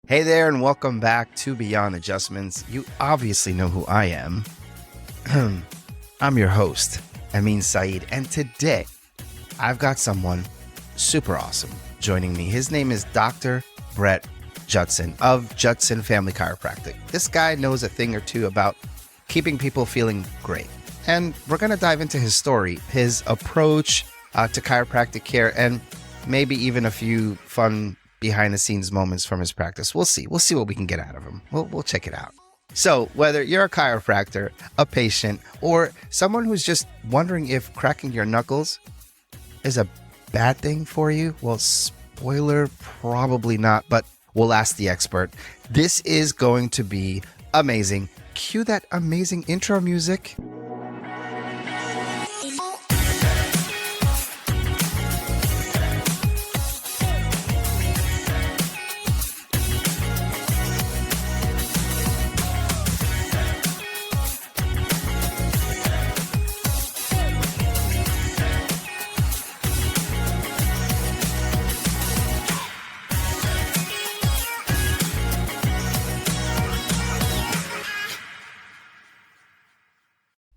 Hey there, and welcome back to Beyond Adjustments. You obviously know who I am. I'm your host, Amin Saeed, and today I've got someone super awesome joining me. His name is Dr. Brett Judson of Judson Family Chiropractic. This guy knows a thing or two about keeping people feeling great. And we're going to dive into his story, his approach to chiropractic care, and maybe even a few fun behind the scenes moments from his practice. We'll see what we can get out of him. We'll check it out. So whether you're a chiropractor, a patient, or someone who's just wondering if cracking your knuckles is a bad thing for you, well, spoiler, probably not, but we'll ask the expert. This is going to be amazing. Cue that amazing intro music.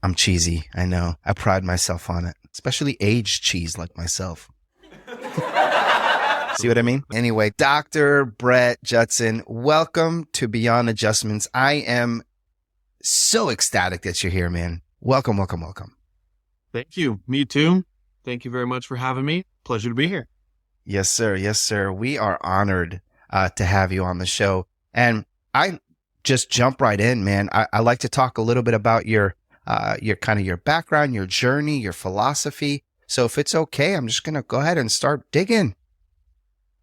I'm cheesy, I know. I pride myself on it, especially aged cheese like myself. See what I mean? Anyway, Dr. Brett Judson, welcome to Beyond Adjustments. I am so ecstatic that you're here, man. Welcome. Thank you. Me too. Thank you very much for having me. Pleasure to be here. Yes, sir. We are honored to have you on the show. And I just jump right in, man. I like to talk a little bit about your background, your journey, your philosophy. So if it's okay, I'm just going to go ahead and start digging.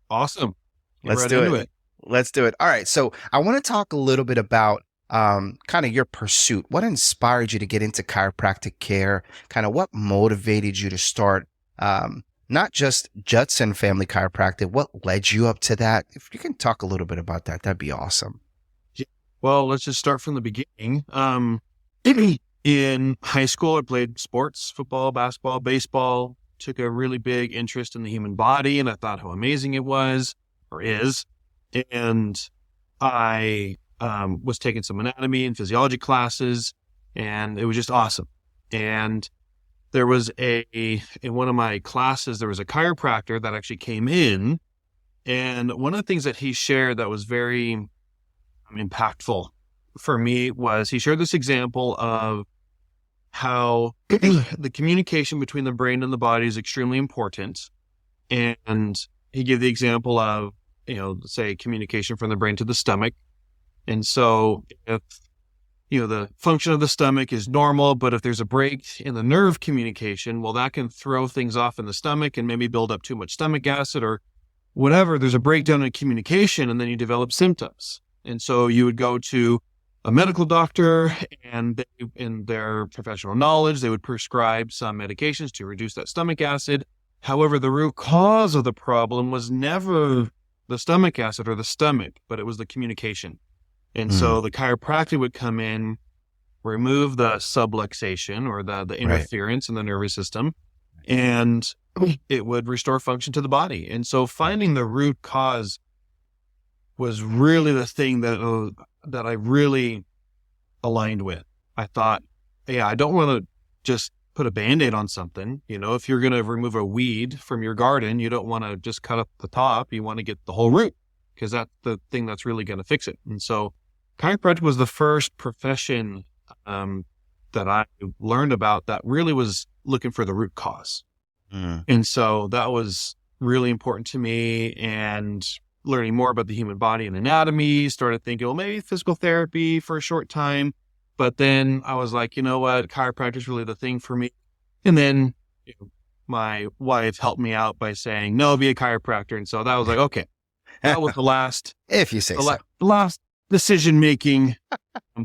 Awesome. Let's do it. All right. So I want to talk a little bit about kind of your pursuit. What inspired you to get into chiropractic care? Kind of what motivated you to start not just Judson Family Chiropractic, what led you up to that? If you can talk a little bit about that, that'd be awesome. Well, let's just start from the beginning. In high school, I played sports, football, basketball, baseball, took a really big interest in the human body, and I thought how amazing it was or is. And I was taking some anatomy and physiology classes, and it was just awesome. And there was in one of my classes, there was a chiropractor that actually came in, and one of the things that he shared that was very impactful for me was he shared this example of how the communication between the brain and the body is extremely important. And he gave the example of, say communication from the brain to the stomach. And so if, the function of the stomach is normal, but if there's a break in the nerve communication, well, that can throw things off in the stomach and maybe build up too much stomach acid or whatever. There's a breakdown in communication, and then you develop symptoms. And so you would go to a medical doctor, and they, in their professional knowledge, they would prescribe some medications to reduce that stomach acid. However, the root cause of the problem was never the stomach acid or the stomach, but it was the communication. And so the chiropractic would come in, remove the subluxation or the interference in the nervous system, and it would restore function to the body. And so finding the root cause was really the thing that I really aligned with. I thought, I don't want to just put a Band-Aid on something. If you're going to remove a weed from your garden, you don't want to just cut up the top. You want to get the whole root, because that's the thing that's really going to fix it. And so chiropractic was the first profession that I learned about that really was looking for the root cause. And so that was really important to me, and learning more about the human body and anatomy, started thinking, well, maybe physical therapy for a short time. But then I was like, you know what? Chiropractic is really the thing for me. And then my wife helped me out by saying, no, be a chiropractor. And so that was like, okay, that was the last, if you say so. The last decision-making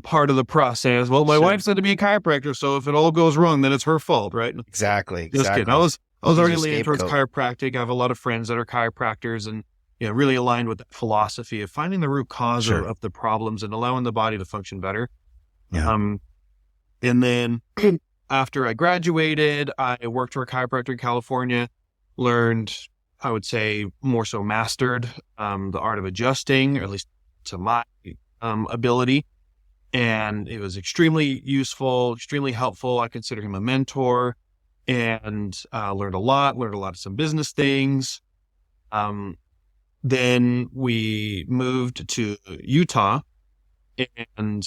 part of the process. Well, my wife said to be a chiropractor. So if it all goes wrong, then it's her fault, right? Exactly. Just kidding. I was already leaning towards chiropractic. I have a lot of friends that are chiropractors, and really aligned with that philosophy of finding the root cause of the problems and allowing the body to function better. Yeah. And then after I graduated, I worked for a chiropractor in California, learned, I would say more so mastered the art of adjusting, or at least to my ability. And it was extremely useful, extremely helpful. I consider him a mentor, and learned a lot of some business things. Then we moved to Utah and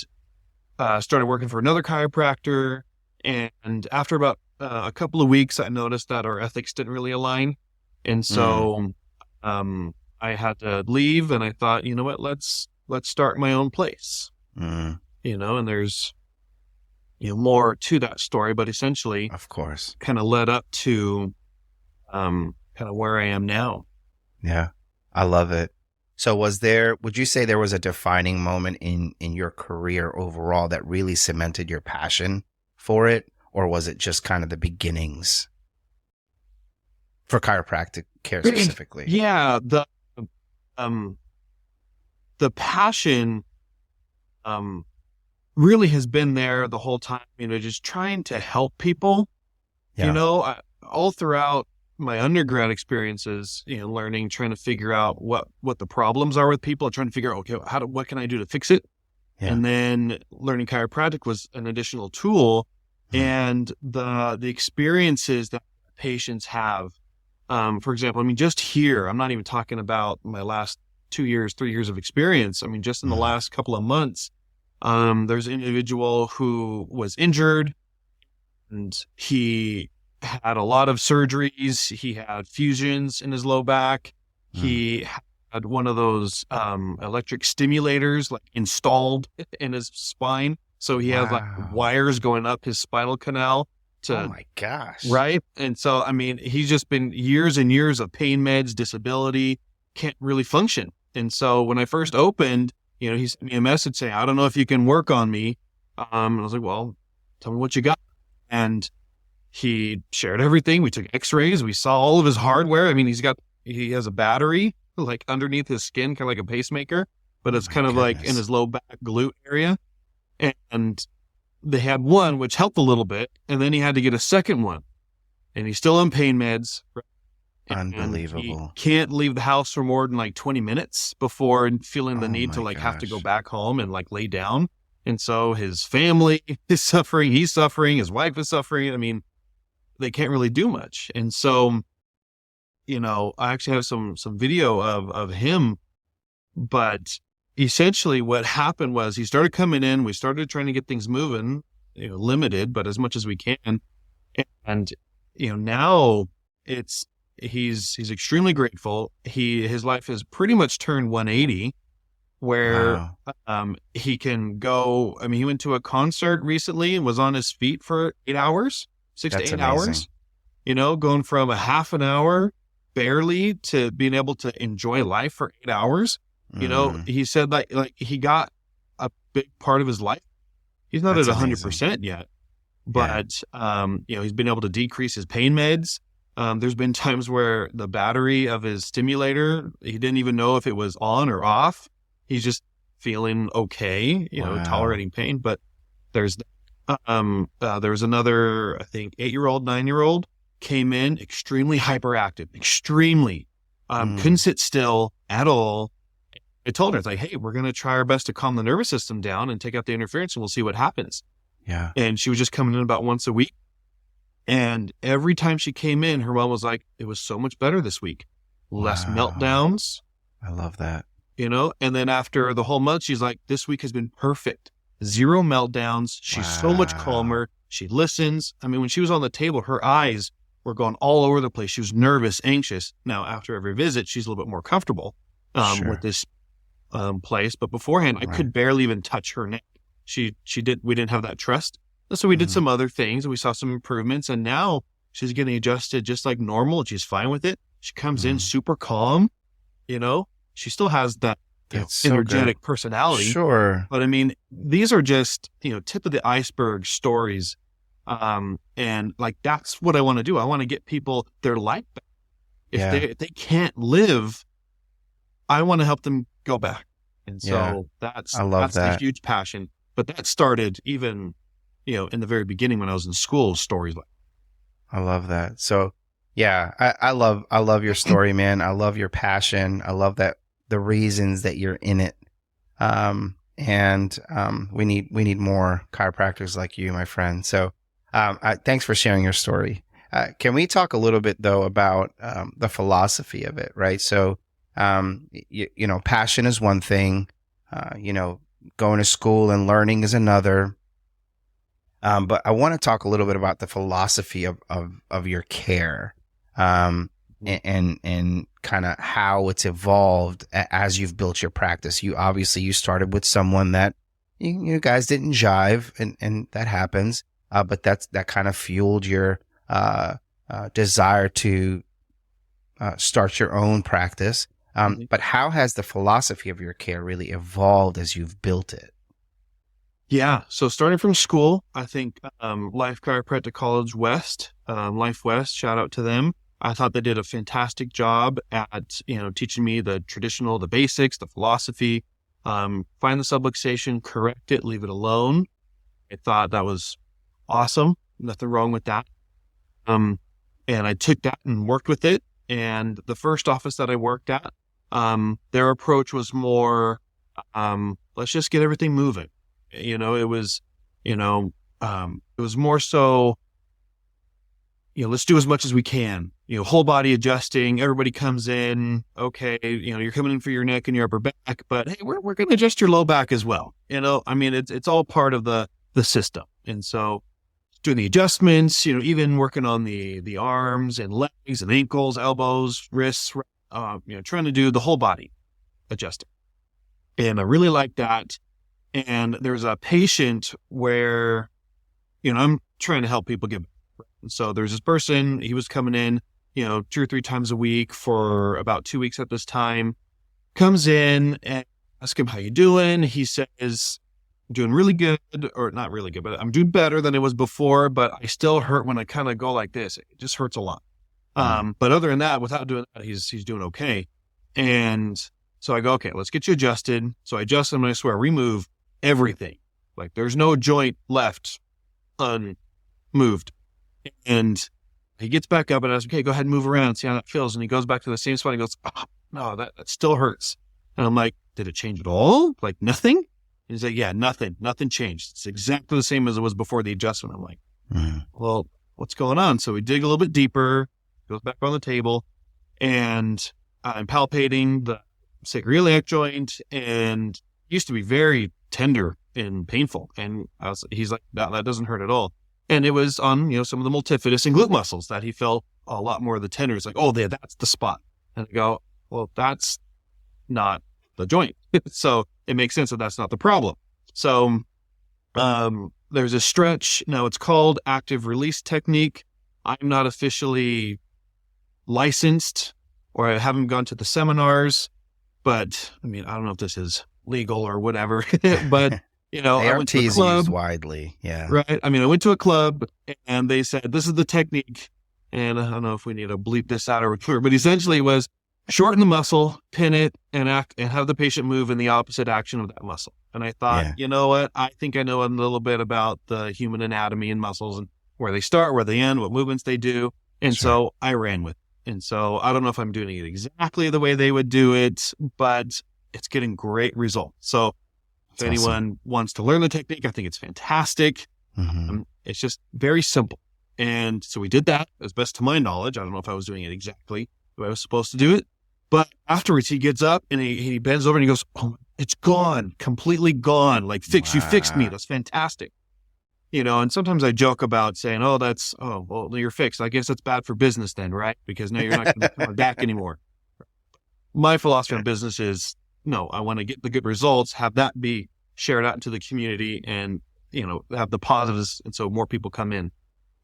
started working for another chiropractor. And after about a couple of weeks, I noticed that our ethics didn't really align. And so I had to leave, and I thought, you know what, let's start my own place. And there's, more to that story, but essentially, of course, kind of led up to kind of where I am now. Yeah, I love it. So would you say there was a defining moment in your career overall that really cemented your passion for it? Or was it just kind of the beginnings for chiropractic care specifically? Yeah, the passion really has been there the whole time, just trying to help people. Yeah. All throughout my undergrad experiences, learning, trying to figure out what the problems are with people, trying to figure out, okay, what can I do to fix it? Yeah. And then learning chiropractic was an additional tool. And the experiences that patients have, for example, just here, I'm not even talking about my last 2 years, 3 years of experience. Just in the last couple of months, there's an individual who was injured, and he had a lot of surgeries. He had fusions in his low back. He had one of those electric stimulators installed in his spine. So he has wires going up his spinal canal oh my gosh. Right. And so, he's just been years and years of pain meds, disability, can't really function. And so when I first opened, he sent me a message saying, I don't know if you can work on me. And I was like, well, tell me what you got. And he shared everything. We took x-rays. We saw all of his hardware. He has a battery underneath his skin, kind of like a pacemaker, but it's kind of like in his low back glute area. And they had one, which helped a little bit. And then he had to get a second one, and he's still on pain meds. Unbelievable. He can't leave the house for more than 20 minutes before feeling the need to have to go back home and lay down. And so his family is suffering. He's suffering. His wife is suffering. They can't really do much. And so, I actually have some video of him, but essentially what happened was he started coming in. We started trying to get things moving, limited, but as much as we can. And, now he's extremely grateful. His life has pretty much turned 180, where he can go. He went to a concert recently and was on his feet for 8 hours, 6 to 8 hours, going from a half an hour barely to being able to enjoy life for 8 hours. He said he got a big part of his life. He's not at 100% yet, but he's been able to decrease his pain meds. There's been times where the battery of his stimulator, he didn't even know if it was on or off. He's just feeling okay, tolerating pain. But there was another, I think, 8-year-old, 9-year-old came in extremely hyperactive, couldn't sit still at all. I told her, it's hey, we're going to try our best to calm the nervous system down and take out the interference, and we'll see what happens. Yeah. And she was just coming in about once a week. And every time she came in, her mom was like, it was so much better this week. Less meltdowns. I love that. And then after the whole month, she's like, this week has been perfect. 0 meltdowns. She's so much calmer. She listens. When she was on the table, her eyes were going all over the place. She was nervous, anxious. Now, after every visit, she's a little bit more comfortable with this place. But beforehand, I could barely even touch her neck. We didn't have that trust. So we did some other things, and we saw some improvements, and now she's getting adjusted just like normal. And she's fine with it. She comes in super calm, she still has that energetic personality. Sure. But these are just, tip of the iceberg stories. And that's what I want to do. I want to get people their life back. If they can't live, I want to help them go back. And so that's a huge passion. But that started even, in the very beginning when I was in school, stories like. I love that. So yeah, I love your story, man. I love your passion. I love that the reasons that you're in it. We need more chiropractors like you, my friend. So, thanks for sharing your story. Can we talk a little bit though about the philosophy of it, right? So, passion is one thing. Going to school and learning is another. But I want to talk a little bit about the philosophy of your care, and kind of how it's evolved as you've built your practice. You started with someone that you guys didn't jive, and that happens. But that kind of fueled your desire to start your own practice. But how has the philosophy of your care really evolved as you've built it? Yeah. So starting from school, I think Life Chiropractic College West, Life West, shout out to them. I thought they did a fantastic job at, teaching me the basics, the philosophy, find the subluxation, correct it, leave it alone. I thought that was awesome. Nothing wrong with that. And I took that and worked with it. And the first office that I worked at, their approach was more, let's just get everything moving. It was more so, let's do as much as we can, whole body adjusting, everybody comes in. Okay. You're coming in for your neck and your upper back, but hey, we're going to adjust your low back as well. It's all part of the system. And so doing the adjustments, even working on the arms and legs and ankles, elbows, wrists, trying to do the whole body adjusting. And I really like that. And there's a patient where, I'm trying to help people get better. And so there's this person, he was coming in, 2 or 3 times a week for about 2 weeks at this time, comes in and ask him, how you doing? He says, doing really good, or not really good, but I'm doing better than it was before, but I still hurt when I kind of go like this. It just hurts a lot. But other than that, without doing that, he's doing okay. And so I go, okay, let's get you adjusted. So I adjust him and I swear, remove everything. Like there's no joint left unmoved. And he gets back up and I was okay, go ahead and move around and see how that feels. And he goes back to the same spot. And he goes, oh, no, that still hurts. And I'm like, did it change at all? Like nothing? And he's like, yeah, nothing changed. It's exactly the same as it was before the adjustment. I'm like, well, what's going on? So we dig a little bit deeper, goes back on the table, and I'm palpating the sacroiliac joint, and it used to be very tender and painful. And he's like, that doesn't hurt at all. And it was on, some of the multifidus and glute muscles that he felt a lot more of the tender. It's like, oh, that's the spot. And I go, well, that's not the joint. So it makes sense that that's not the problem. So there's a stretch. Now it's called active release technique. I'm not officially licensed, or I haven't gone to the seminars, but I don't know if this is legal or whatever, but I went to a club. Used widely. Yeah. Right. I went to a club and they said, this is the technique. And I don't know if we need to bleep this out or whatever, but essentially it was shorten the muscle, pin it, and have the patient move in the opposite action of that muscle. And I thought, You know what? I think I know a little bit about the human anatomy and muscles and where they start, where they end, what movements they do. And so I ran with it. And so I don't know if I'm doing it exactly the way they would do it, but it's getting great results. So if anyone wants to learn the technique, I think it's fantastic. It's just very simple. And so we did that as best to my knowledge. I don't know if I was doing it exactly the way I was supposed to do it. But afterwards, he gets up and he bends over and he goes, oh, it's gone, completely gone. Like, you fixed me. That's fantastic. And sometimes I joke about saying, well, you're fixed. I guess that's bad for business then, right? Because now you're not going to come back anymore. My philosophy on business is, no, I want to get the good results, have that be shared out into the community and, have the positives. And so more people come in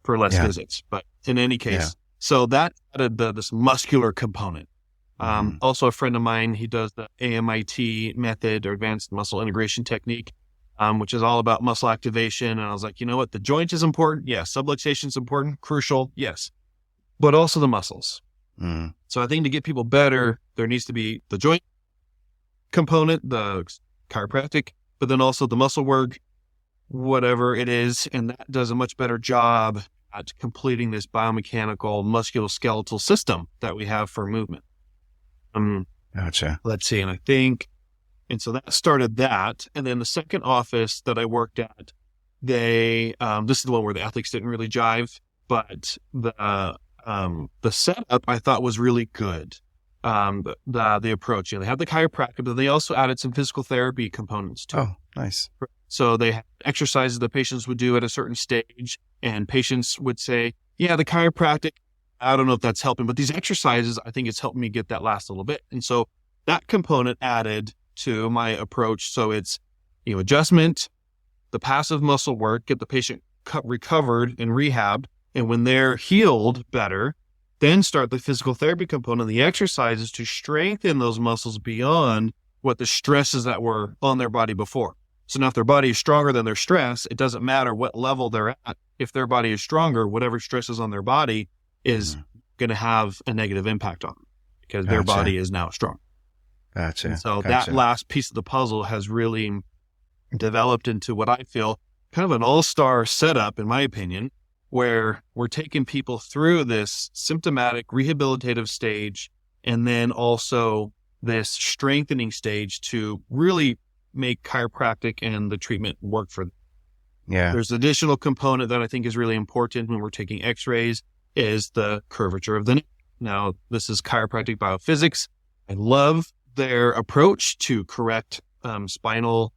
for less visits. But in any case, so that added this muscular component. Also a friend of mine, he does the AMIT method, or advanced muscle integration technique, which is all about muscle activation. And I was like, you know what? The joint is important. Yes. Subluxation is important, crucial. Yes. But also the muscles. So I think to get people better, there needs to be the joint component, the chiropractic, but then also the muscle work, whatever it is. And that does a much better job at completing this biomechanical musculoskeletal system that we have for movement. Gotcha. Let's see. And I think And so that started that. And then the second office that I worked at, they, this is the one where the ethics didn't really jive, but the setup I thought was really good. The approach, they had the chiropractic, but they also added some physical therapy components to it. Oh, nice. So they had exercises the patients would do at a certain stage, and patients would say, yeah, the chiropractic, I don't know if that's helping, but these exercises, I think it's helped me get that last little bit. And so that component added to my approach. So it's, adjustment, the passive muscle work, get the patient recovered and rehabbed. And when they're healed better, then start the physical therapy component, the exercises to strengthen those muscles beyond what the stresses that were on their body before. So now if their body is stronger than their stress, it doesn't matter what level they're at. If their body is stronger, whatever stress is on their body is going to have a negative impact on them because their body is now strong. Gotcha. And so that last piece of the puzzle has really developed into what I feel kind of an all-star setup, in my opinion, where we're taking people through this symptomatic rehabilitative stage and then also this strengthening stage to really make chiropractic and the treatment work for them. Yeah. There's an additional component that I think is really important when we're taking x-rays is the curvature of the neck. Now, this is chiropractic biophysics. I love their approach to correct spinal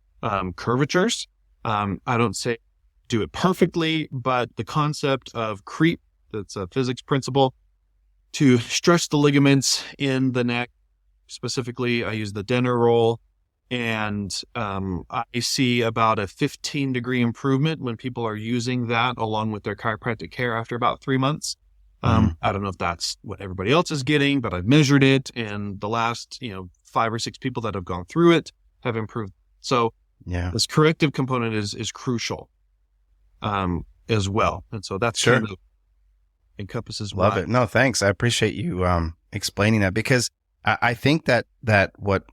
curvatures. I don't say do it perfectly, but the concept of creep, that's a physics principle, to stretch the ligaments in the neck. Specifically, I use the Denner roll, and I see about a 15-degree improvement when people are using that along with their chiropractic care after about 3 months. I don't know if that's what everybody else is getting, but I've measured it, and the last 5 or 6 people that have gone through it have improved. So this corrective component is crucial as well. And so that's kind of encompasses Love why. it. No, thanks. I appreciate you explaining that, because I think that what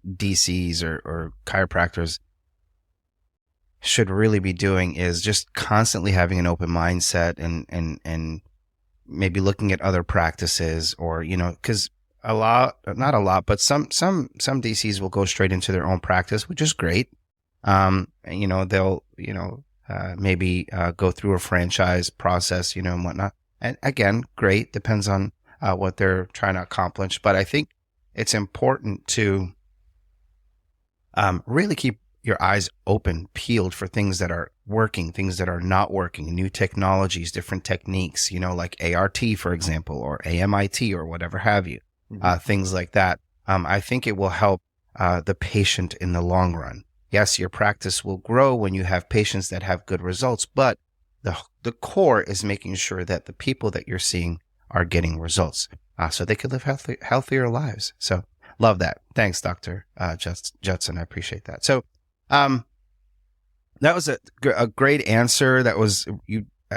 DCs or chiropractors should really be doing is just constantly having an open mindset and maybe looking at other practices, or because not a lot, but some DCs will go straight into their own practice, which is great. They'll maybe go through a franchise process, and whatnot. And again, great, depends on what they're trying to accomplish. But I think it's important to really keep your eyes open, peeled for things that are working, things that are not working, new technologies, different techniques, like ART, for example, or AMIT or whatever have you, things like that. I think it will help the patient in the long run. Yes, your practice will grow when you have patients that have good results, but the core is making sure that the people that you're seeing are getting results so they could live healthier lives. So love that. Thanks, Dr. Judson. I appreciate that. So that was a great answer. That was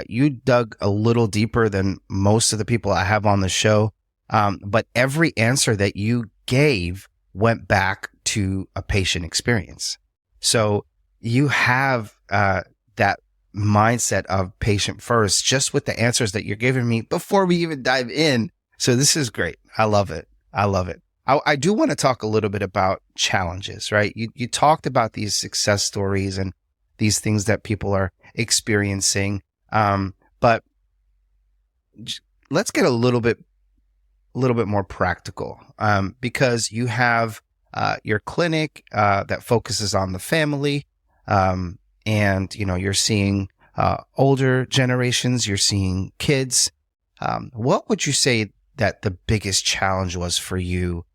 you dug a little deeper than most of the people I have on the show. But every answer that you gave went back to a patient experience. So you have that mindset of patient first, just with the answers that you're giving me before we even dive in. So this is great. I love it. I do want to talk a little bit about challenges, right? You talked about these success stories and these things that people are experiencing. But let's get a little bit more practical, because you have your clinic that focuses on the family, and you're seeing older generations, you're seeing kids. What would you say that the biggest challenge was for you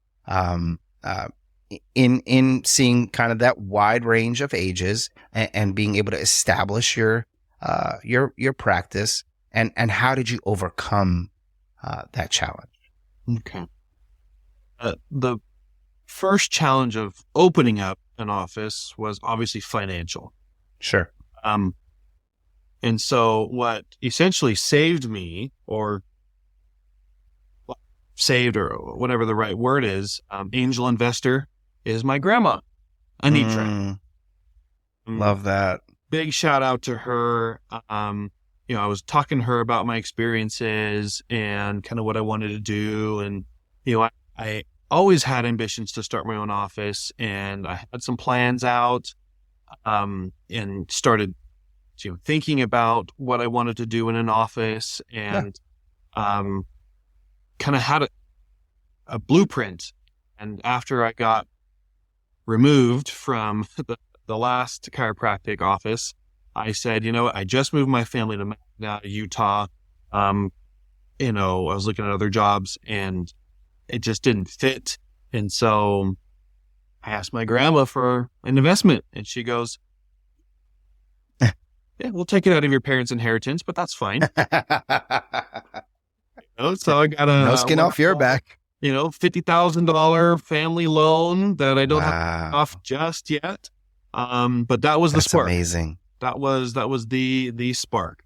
in seeing kind of that wide range of ages and being able to establish your practice, and how did you overcome that challenge? Okay. The first challenge of opening up an office was obviously financial. Sure. And so what essentially saved me, or whatever the right word is, angel investor, is my grandma, Anitra. Love that. Big shout out to her. I was talking to her about my experiences and kind of what I wanted to do. And, always had ambitions to start my own office, and I had some plans out, and started, thinking about what I wanted to do in an office, and kind of had a blueprint. And after I got removed from the last chiropractic office, I said, I just moved my family to Magna, Utah. I was looking at other jobs and it just didn't fit. And so I asked my grandma for an investment, and she goes, yeah, we'll take it out of your parents' inheritance, but that's fine. So I got no skin off your back. $50,000 family loan that I don't have to pay off just yet. But that was the spark. Amazing. That was the spark.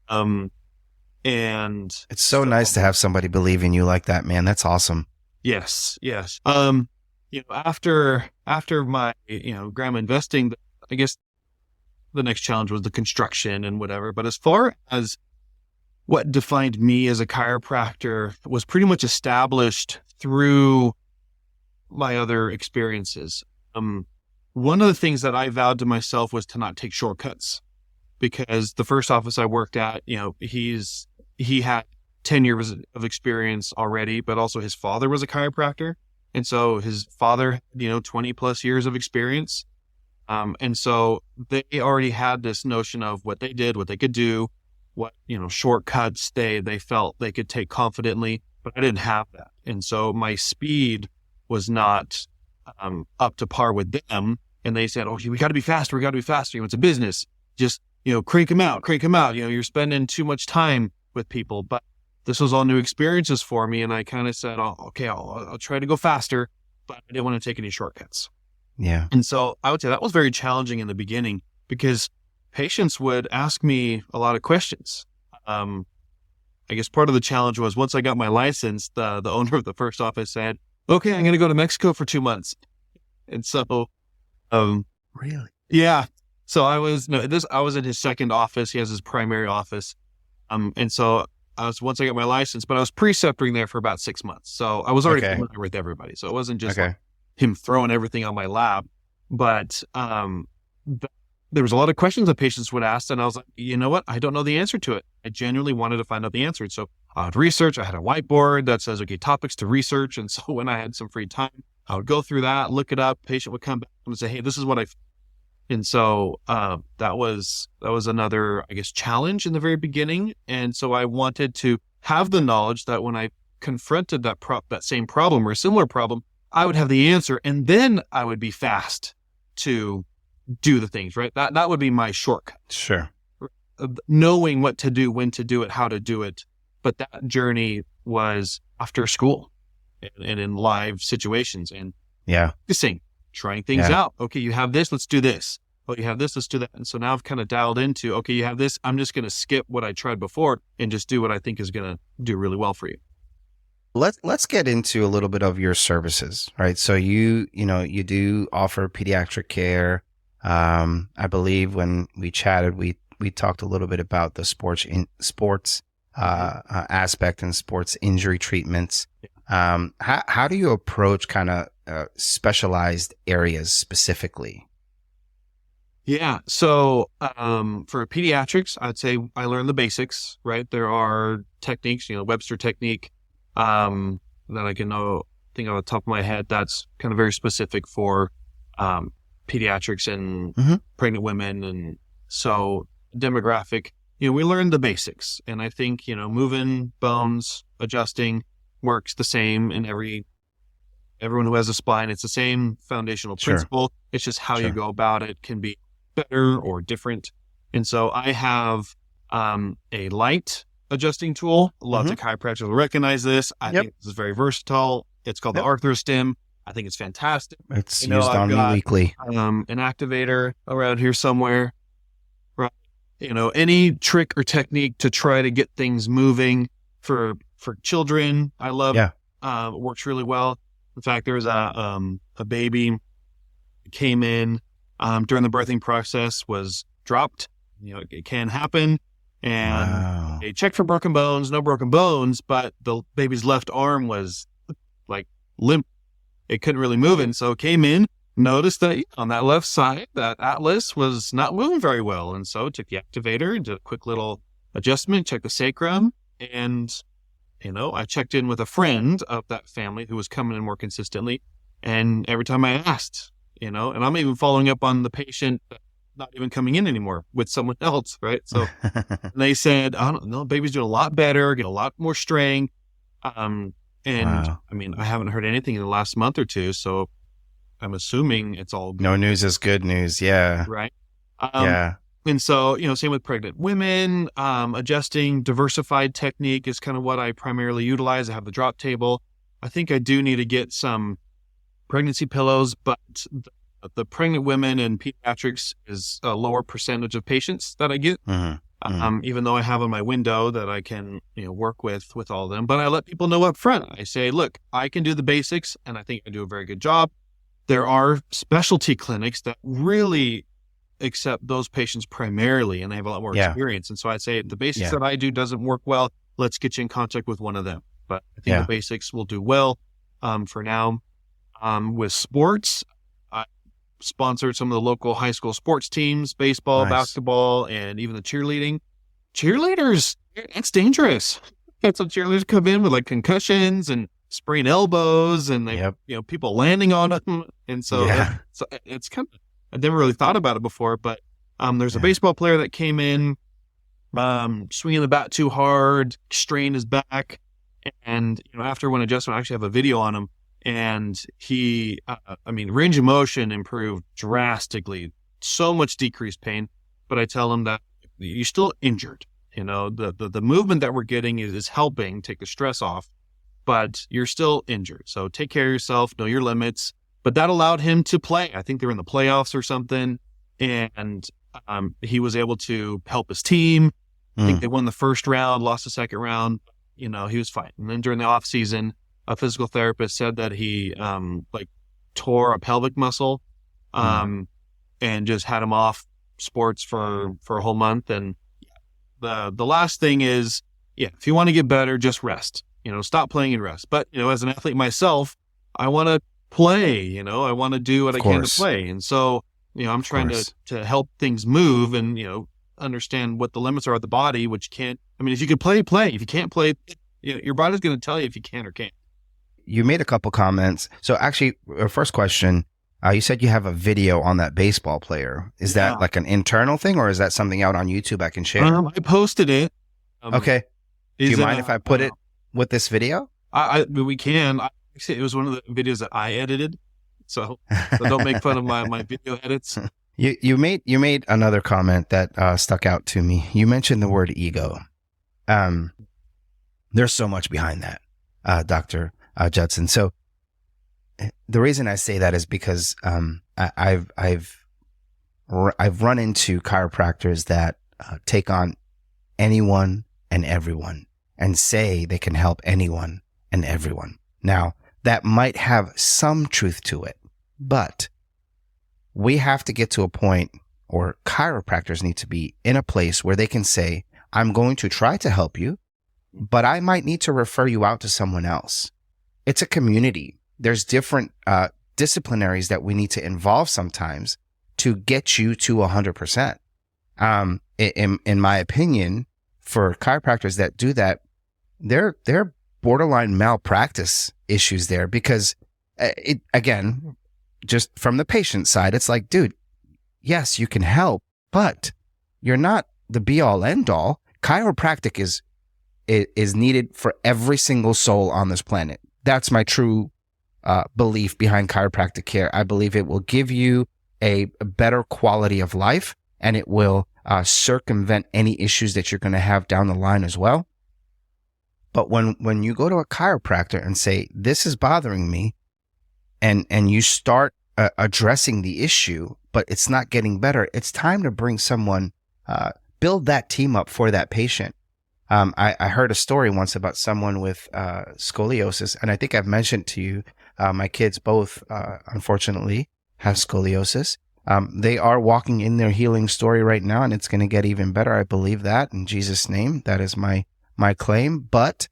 And it's so nice to have somebody believe in you like that, man. That's awesome. Yes. After my, grandma investing, I guess the next challenge was the construction and whatever. But as far as what defined me as a chiropractor was pretty much established through my other experiences. One of the things that I vowed to myself was to not take shortcuts, because the first office I worked at, he had 10 years of experience already, but also his father was a chiropractor. And so his father, 20 plus years of experience. And so they already had this notion of what they did, what they could do, what, shortcuts they felt they could take confidently, but I didn't have that. And so my speed was not up to par with them. And they said, oh, we got to be faster. It's a business. Just, crank them out. You're spending too much time with people. But this was all new experiences for me. And I kind of said, oh, okay, I'll try to go faster, but I didn't want to take any shortcuts. Yeah. And so I would say that was very challenging in the beginning, because patients would ask me a lot of questions. I guess part of the challenge was, once I got my license, the owner of the first office said, okay, I'm going to go to Mexico for 2 months. And so, really? Yeah. So I was in his second office. He has his primary office. And so once I got my license, but I was preceptoring there for about 6 months. So I was already familiar with everybody. So it wasn't just like him throwing everything on my lap, but, there was a lot of questions that patients would ask, and I was like, you know what? I don't know the answer to it. I genuinely wanted to find out the answer. And so I would research. I had a whiteboard that says, okay, topics to research. And so when I had some free time, I would go through that, look it up. Patient would come back and say, hey, this is what I. And so that was another, I guess, challenge in the very beginning. And so I wanted to have the knowledge that when I confronted that same problem or a similar problem, I would have the answer, and then I would be fast to do the things, right? That would be my shortcut. Sure. Knowing what to do, when to do it, how to do it. But that journey was after school and in live situations, and practicing, trying things out. Okay, you have this, let's do this. Oh, you have this, let's do that. And so now I've kind of dialed into, okay, you have this, I'm just going to skip what I tried before and just do what I think is going to do really well for you. Let's get into a little bit of your services, right? So you do offer pediatric care. I believe when we chatted, we talked a little bit about the sports aspect and sports injury treatments. How do you approach kind of specialized areas specifically? Yeah. So for pediatrics, I'd say I learned the basics, right? There are techniques, Webster technique, that I can think on the top of my head that's kind of very specific for pediatrics and pregnant women. And so demographic, we learned the basics. And I think, moving bones, adjusting works the same in everyone who has a spine. It's the same foundational principle. It's just how you go about it can be better or different. And so I have a light adjusting tool. Lots of chiropractors will recognize this. I think this is very versatile. It's called the ArthroStim. I think it's fantastic. It's used on me weekly. An activator around here somewhere. Right. Any trick or technique to try to get things moving for children, I love. It works really well. In fact, there was a baby came in during the birthing process, was dropped. It can happen. And they checked for broken bones, no broken bones, but the baby's left arm was like limp. It couldn't really move. And so came in, noticed that on that left side, that atlas was not moving very well. And so took the activator, did a quick little adjustment, checked the sacrum. And, I checked in with a friend of that family who was coming in more consistently. And every time I asked, and I'm even following up on the patient not even coming in anymore with someone else, right? So they said, I don't know, baby's doing a lot better, get a lot more strength. And Wow. I haven't heard anything in the last month or two, so I'm assuming it's all good. No news is good news. Yeah. Right. Yeah. And so, same with pregnant women, adjusting diversified technique is kind of what I primarily utilize. I have the drop table. I think I do need to get some pregnancy pillows, but the pregnant women and pediatrics is a lower percentage of patients that I get. Even though I have in my window that I can, work with all of them, but I let people know up front. I say, look, I can do the basics and I think I do a very good job. There are specialty clinics that really accept those patients primarily, and they have a lot more experience. And so I'd say the basics that I do doesn't work well. Let's get you in contact with one of them. But I think the basics will do well for now. With sports, I sponsored some of the local high school sports teams, baseball, basketball, and even the cheerleading. Cheerleaders, it's dangerous. And some cheerleaders come in with like concussions and sprained elbows, and they, people landing on them. And so, it's kind of, I never really thought about it before, but there's a baseball player that came in, swinging the bat too hard, strained his back. And, after one adjustment, I actually have a video on him. And he, range of motion improved drastically, so much decreased pain. But I tell him that you're still injured. The movement that we're getting is helping take the stress off, but you're still injured. So take care of yourself, know your limits. But that allowed him to play. I think they were in the playoffs or something. And he was able to help his team. I think they won the first round, lost the second round. He was fine. And then during the off season, a physical therapist said that he tore a pelvic muscle and just had him off sports for a whole month. And the last thing is, if you want to get better, just rest. Stop playing and rest. But, as an athlete myself, I want to play, I want to do what I can to play. And so, I'm trying to help things move and, understand what the limits are of the body, which can't, if you can play. If you can't play, your body's going to tell you if you can or can't. You made a couple comments. So actually, first question, you said you have a video on that baseball player. Is that like an internal thing, or is that something out on YouTube I can share? I posted it. Okay. Do you mind if I put it with this video? We can. Actually, it was one of the videos that I edited. So don't make fun of my video edits. You made another comment that stuck out to me. You mentioned the word ego. There's so much behind that, Dr. Judson. So the reason I say that is because I've run into chiropractors that take on anyone and everyone and say they can help anyone and everyone. Now, that might have some truth to it, but we have to get to a point, or chiropractors need to be in a place where they can say, I'm going to try to help you, but I might need to refer you out to someone else. It's a community. There's different disciplinaries that we need to involve sometimes to get you to 100%. In my opinion, for chiropractors that do that, they're borderline malpractice issues there, because again, just from the patient side, it's like, dude, yes, you can help, but you're not the be all end all. Chiropractic is needed for every single soul on this planet. That's my true belief behind chiropractic care. I believe it will give you a better quality of life, and it will circumvent any issues that you're going to have down the line as well. But when you go to a chiropractor and say, this is bothering me, and you start addressing the issue, but it's not getting better, it's time to bring someone, build that team up for that patient. I heard a story once about someone with scoliosis, and I think I've mentioned to you, my kids both, unfortunately, have scoliosis. They are walking in their healing story right now, and it's going to get even better. I believe that in Jesus' name. That is my claim. But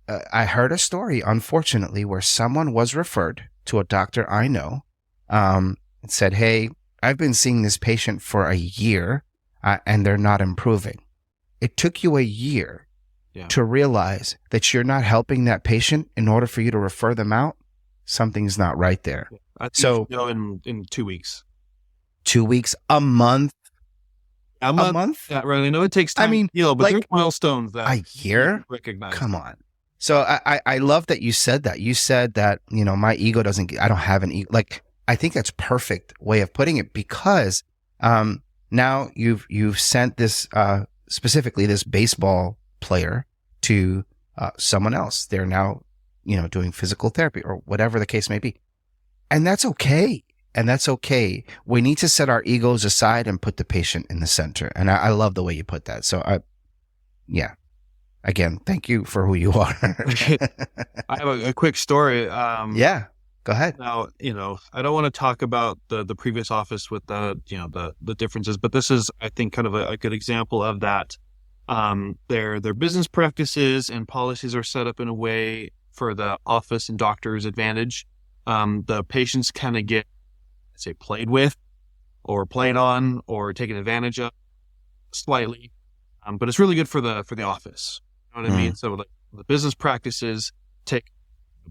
I heard a story, unfortunately, where someone was referred to a doctor I know, and said, "Hey, I've been seeing this patient for a year, and they're not improving." It took you a year to realize that you're not helping that patient in order for you to refer them out. Something's not right there. I think So you know, in 2 weeks. 2 weeks, a month, A month? Yeah, right. I know it takes time. I mean, to heal, but like, there's milestones that a year? you recognize. Come on. So I love that you said that. You said that, my ego I don't have an ego. Like, I think that's perfect way of putting it, because now you've sent this specifically this baseball player to someone else. They're now doing physical therapy or whatever the case may be, and that's okay. And that's okay. We need to set our egos aside and put the patient in the center. And I love the way you put that. So again, thank you for who you are. I have a quick story. Yeah, go ahead. Now, I don't want to talk about the previous office with the differences, but this is, I think, kind of a good example of that. Their business practices and policies are set up in a way for the office and doctor's advantage. The patients kind of get, say, played with or played on or taken advantage of slightly. But it's really good for the office. You know what I mean? So the business practices take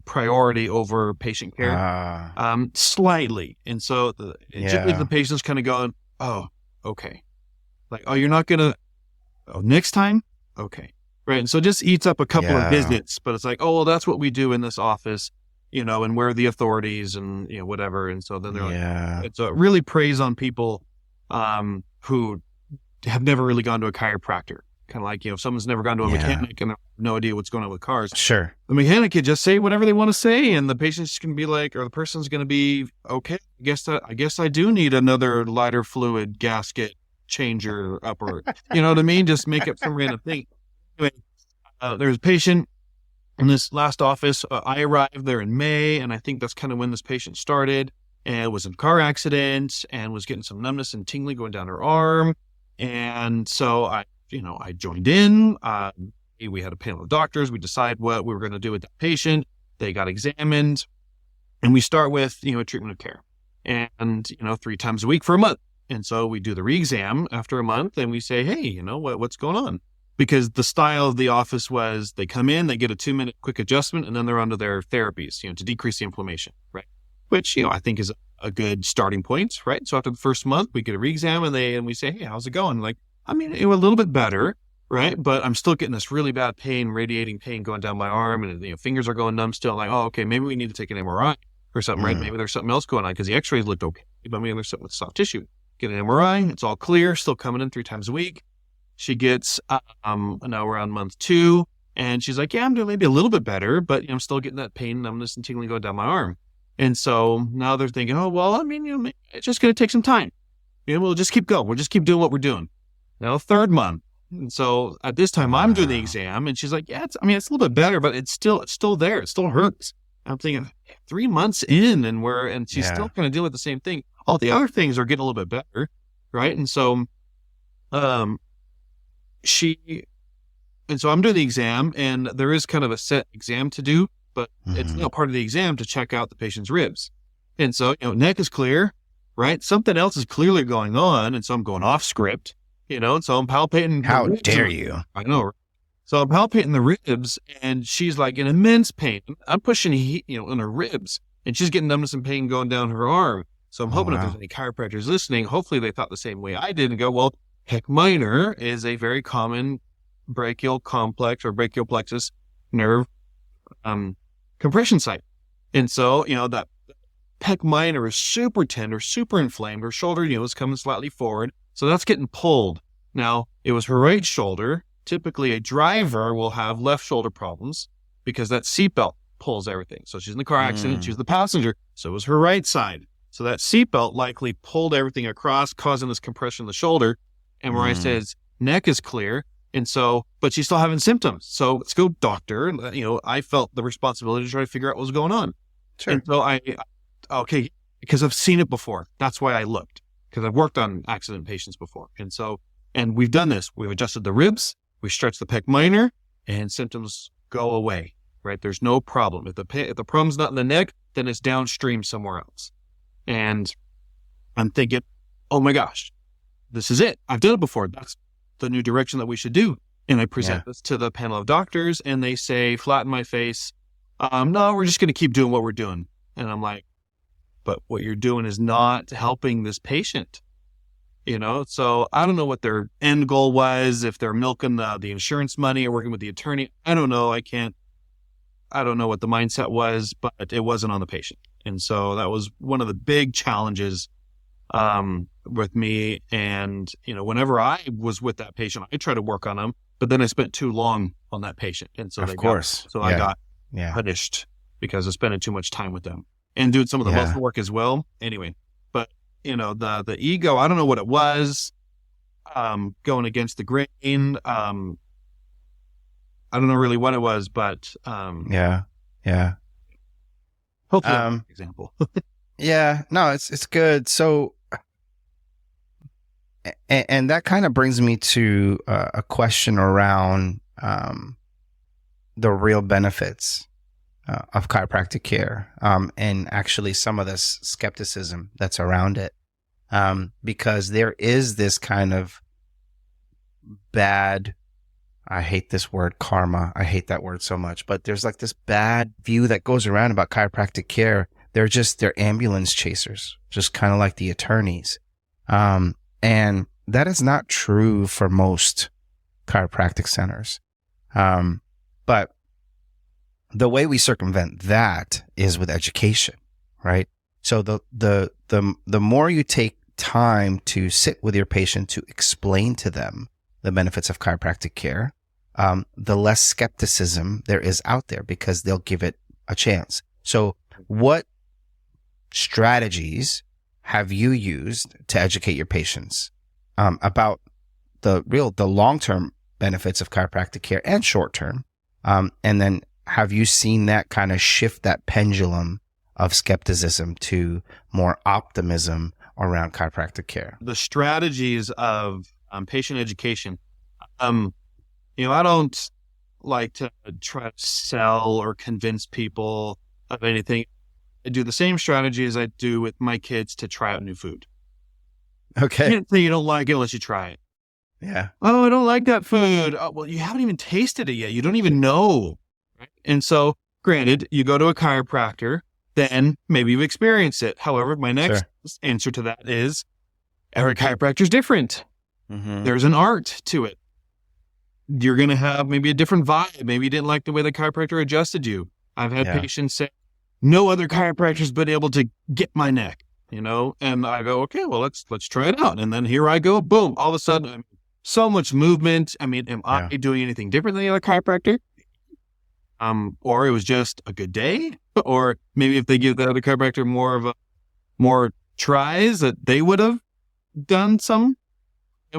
priority over patient care, slightly. And so generally the patient's kind of going, "Oh, okay." Like, "Oh, you're not going to, next time?" Okay. Right. And so it just eats up a couple of visits, but it's like, "Oh, well, that's what we do in this office, and we're the authorities and, whatever." And so then they're like, so it really preys on people who have never really gone to a chiropractor. Kind of like, if someone's never gone to a mechanic and they have no idea what's going on with cars. Sure. The mechanic can just say whatever they want to say, and the patient's going to be like, or the person's going to be, "Okay, I guess I do need another lighter fluid gasket changer upper." You know what I mean? Just make up some random thing. Anyway, there's a patient in this last office. I arrived there in May, and I think that's kind of when this patient started, and was in a car accident and was getting some numbness and tingling going down her arm. And so I joined in. We had a panel of doctors. We decided what we were going to do with that patient. They got examined, and we start with, a treatment of care, and, 3 times a week for a month. And so we do the re-exam after a month, and we say, "Hey, what's going on?" Because the style of the office was they come in, they get a 2-minute quick adjustment, and then they're onto their therapies, to decrease the inflammation, right? Which, I think is a good starting point, right? So after the first month, we get a re-exam, and we say, "Hey, how's it going?" Like, it was a little bit better, right? But I'm still getting this really bad pain, radiating pain going down my arm, and fingers are going numb still. I'm like, "Oh, okay, maybe we need to take an MRI or something, right? Maybe there's something else going on," because the x-rays looked okay, but maybe there's something with soft tissue. Get an MRI, it's all clear, still coming in 3 times a week. She gets, now we're on month 2, and she's like, "Yeah, I'm doing maybe a little bit better, but I'm still getting that pain, numbness, and tingling going down my arm." And so now they're thinking, "Oh, well, maybe it's just going to take some time. We'll just keep going. We'll just keep doing what we're doing." Now, 3rd month. And so at this time, I'm doing the exam, and she's like, "Yeah, it's a little bit better, but it's still there. It still hurts." I'm thinking 3 months in, and she's still kind of dealing with the same thing. All the other things are getting a little bit better, right? And so, I'm doing the exam, and there is kind of a set exam to do, but it's part of the exam to check out the patient's ribs. And so, neck is clear, right? Something else is clearly going on, and so I'm going off script. And so I'm palpating. How dare you? I know. So I'm palpating the ribs, and she's like in immense pain. I'm pushing heat, in her ribs, and she's getting numbness and pain going down her arm. So I'm hoping if there's any chiropractors listening, hopefully they thought the same way I did and go, "Well, pec minor is a very common brachial complex or brachial plexus nerve compression site." And so, that pec minor is super tender, super inflamed. Her shoulder, is coming slightly forward. So that's getting pulled. Now, it was her right shoulder. Typically, a driver will have left shoulder problems because that seatbelt pulls everything. So she's in the car accident. She's the passenger. So it was her right side. So that seatbelt likely pulled everything across, causing this compression in the shoulder. MRI says neck is clear. And so, but she's still having symptoms. So let's go, doctor. I felt the responsibility to try to figure out what was going on. Sure. And so okay, because I've seen it before. That's why I looked. Because I've worked on accident patients before. And we've done this. We've adjusted the ribs, we stretch the pec minor, and symptoms go away. right? There's no problem. If the problem's not in the neck, then it's downstream somewhere else. And I'm thinking, oh my gosh, this is it. I've done it before. That's the new direction that we should do. And I present this to the panel of doctors, and they say flat in my face, no, we're just going to keep doing what we're doing. And I'm like, but what you're doing is not helping this patient, So I don't know what their end goal was, if they're milking the insurance money or working with the attorney. I don't know. I don't know what the mindset was, but it wasn't on the patient. And so that was one of the big challenges with me. And, whenever I was with that patient, I tried to work on them, but then I spent too long on that patient. And so I got punished because of spending too much time with them and doing some of the muscle work as well. Anyway, but the ego, I don't know what it was, going against the grain. I don't know really what it was, but, Yeah. hopefully that's an example. Yeah, no, it's good. So, and that kind of brings me to a question around the real benefits of chiropractic care, and actually some of this skepticism that's around it, because there is this kind of bad, I hate this word, karma. I hate that word so much, but there's like this bad view that goes around about chiropractic care. They're ambulance chasers, just kind of like the attorneys. And that is not true for most chiropractic centers. But the way we circumvent that is with education, right? So the more you take time to sit with your patient to explain to them the benefits of chiropractic care, the less skepticism there is out there because they'll give it a chance. So what strategies have you used to educate your patients about the long-term benefits of chiropractic care and short-term? And then have you seen that kind of shift that pendulum of skepticism to more optimism around chiropractic care? The strategies of patient education, I don't like to try to sell or convince people of anything. I do the same strategy as I do with my kids to try out new food. Okay. You can't say you don't like it unless you try it. Yeah. Oh, I don't like that food. Oh, well, you haven't even tasted it yet. You don't even know. Right? And so, granted, you go to a chiropractor, then maybe you've experienced it. However, my next answer to that is every chiropractor is different. Mm-hmm. There's an art to it. You're going to have maybe a different vibe. Maybe you didn't like the way the chiropractor adjusted you. I've had patients say, no other chiropractor's been able to get my neck, and I go, okay, well, let's try it out. And then here I go, boom, all of a sudden, so much movement. I mean, am I doing anything different than the other chiropractor? Or it was just a good day, or maybe if they give the other chiropractor more tries that they would have done some,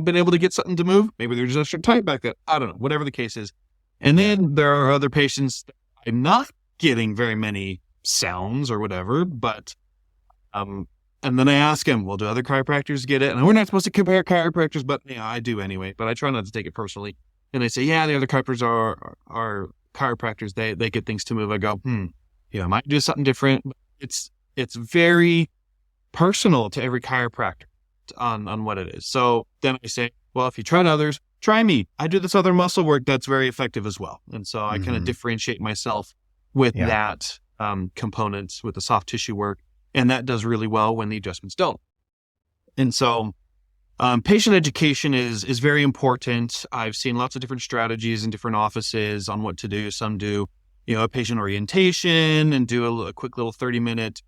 been able to get something to move. Maybe they're just tight back then. I don't know, whatever the case is. And then there are other patients that I'm not getting very many sounds or whatever, but and then I ask him, well, do other chiropractors get it? And we're not supposed to compare chiropractors, but I do anyway, but I try not to take it personally. And they say, yeah, the other chiropractors are chiropractors, they get things to move. I go, I might do something different. It's very personal to every chiropractor on what it is. So then I say, well, if you tried others, try me. I do this other muscle work that's very effective as well. And so I kind of differentiate myself with that components, with the soft tissue work. And that does really well when the adjustments don't. And so patient education is very important. I've seen lots of different strategies in different offices on what to do. Some do, a patient orientation and do a quick little 30-minute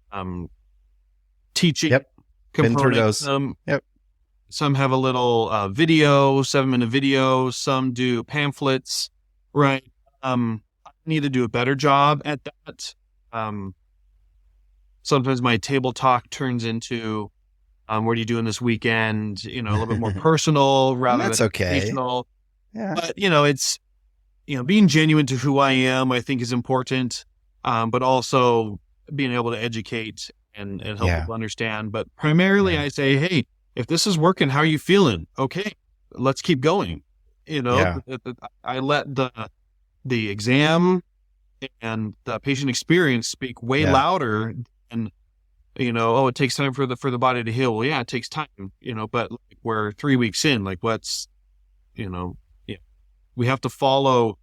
teaching component. Been through those. Some have a little video, 7-minute video. Some do pamphlets, right? I need to do a better job at that. Sometimes my table talk turns into, what are you doing this weekend? A little bit more personal rather than educational. Yeah. But, it's, being genuine to who I am, I think is important. But also being able to educate and help people understand. But primarily I say, hey, if this is working, how are you feeling? Okay, let's keep going. I let the exam and the patient experience speak way Yeah. louder. And it takes time for the body to heal. Well, yeah, it takes time, but like we're 3 weeks in, like what's, yeah, we have to follow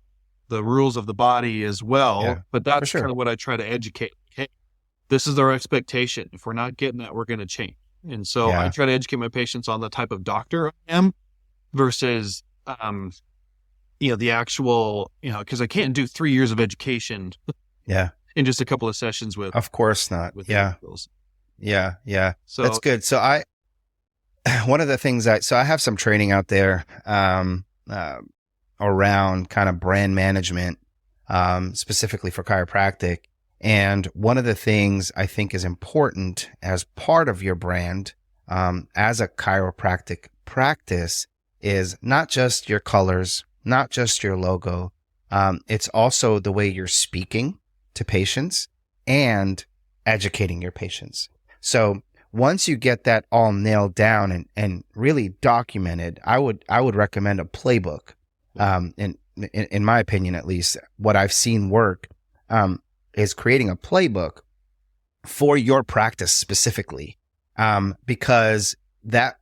the rules of the body as well. Yeah, But for that's kind sure. of what I try to educate. Hey, this is our expectation. If we're not getting that, we're going to change. And so I Yeah. try to educate my patients on the type of doctor I am versus, the actual, because I can't do 3 years of education Yeah. in just a couple of sessions with Of course not. Yeah. individuals. Yeah. Yeah. That's So good. So one of the things so I have some training out there, around kind of brand management, specifically for chiropractic. And one of the things I think is important as part of your brand, as a chiropractic practice, is not just your colors, not just your logo. It's also the way you're speaking to patients and educating your patients. So once you get that all nailed down and really documented, I would recommend a playbook. In my opinion, at least, what I've seen work, is creating a playbook for your practice specifically, because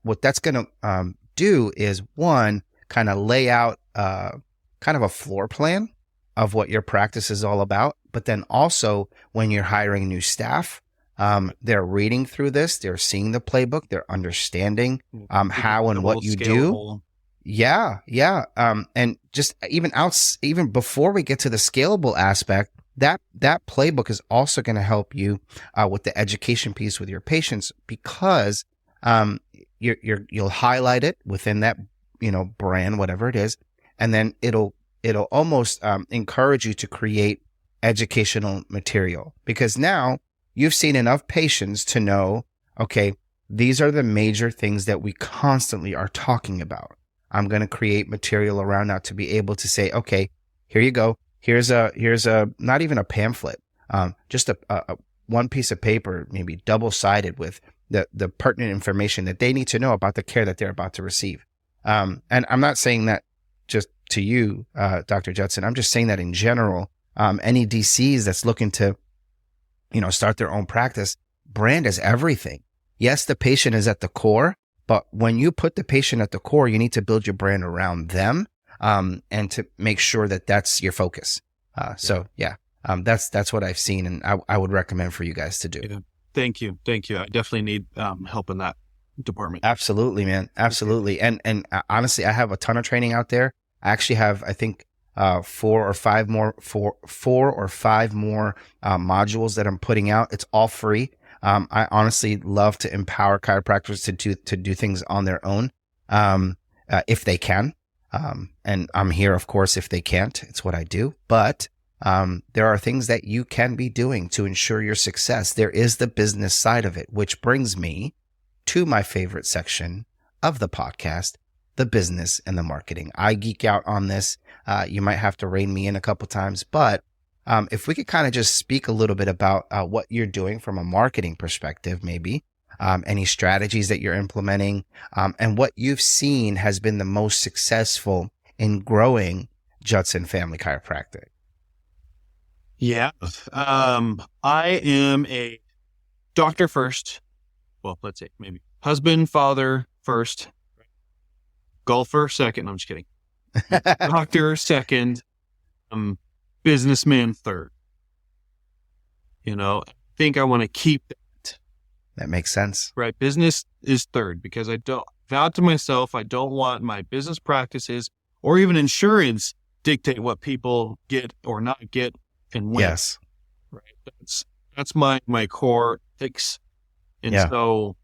what that's going to do is, one, kind of lay out kind of a floor plan of what your practice is all about. But then also, when you're hiring new staff, they're reading through this, they're seeing the playbook, they're understanding how and what you do. Yeah. Yeah. And just even before we get to the scalable aspect, that playbook is also going to help you with the education piece with your patients, because you'll highlight it within that, brand, whatever it is. And then it'll almost encourage you to create educational material, because now you've seen enough patients to know, okay, these are the major things that we constantly are talking about. I'm going to create material around that to be able to say, okay, here you go. Here's a not even a pamphlet, just a one piece of paper, maybe double-sided, with the pertinent information that they need to know about the care that they're about to receive. And I'm not saying that just to you, Dr. Judson. I'm just saying that in general, any DCs that's looking to, start their own practice, brand is everything. Yes, the patient is at the core, but when you put the patient at the core, you need to build your brand around them, and to make sure that that's your focus. So that's what I've seen, and I would recommend for you guys to do. Yeah. Thank you. I definitely need help in that department. Absolutely, man. Absolutely. And honestly, I have a ton of training out there. I actually have, I think, 4 or 5 more modules that I'm putting out. It's all free. I honestly love to empower chiropractors to do things on their own, if they can. And I'm here, of course, if they can't. It's what I do. But there are things that you can be doing to ensure your success. There is the business side of it, which brings me to my favorite section of the podcast, the business and the marketing. I geek out on this. You might have to rein me in a couple times, but if we could kind of just speak a little bit about what you're doing from a marketing perspective, maybe any strategies that you're implementing, and what you've seen has been the most successful in growing Judson Family Chiropractic. Yeah. I am a doctor first. Well, let's say maybe husband, father first, golfer second. No, I'm just kidding. Doctor second, businessman third. I think I want to keep that. That makes sense. Right. Business is third, because I vowed to myself, I don't want my business practices or even insurance dictate what people get or not get and when. Yes. Right. That's my core fix. And so,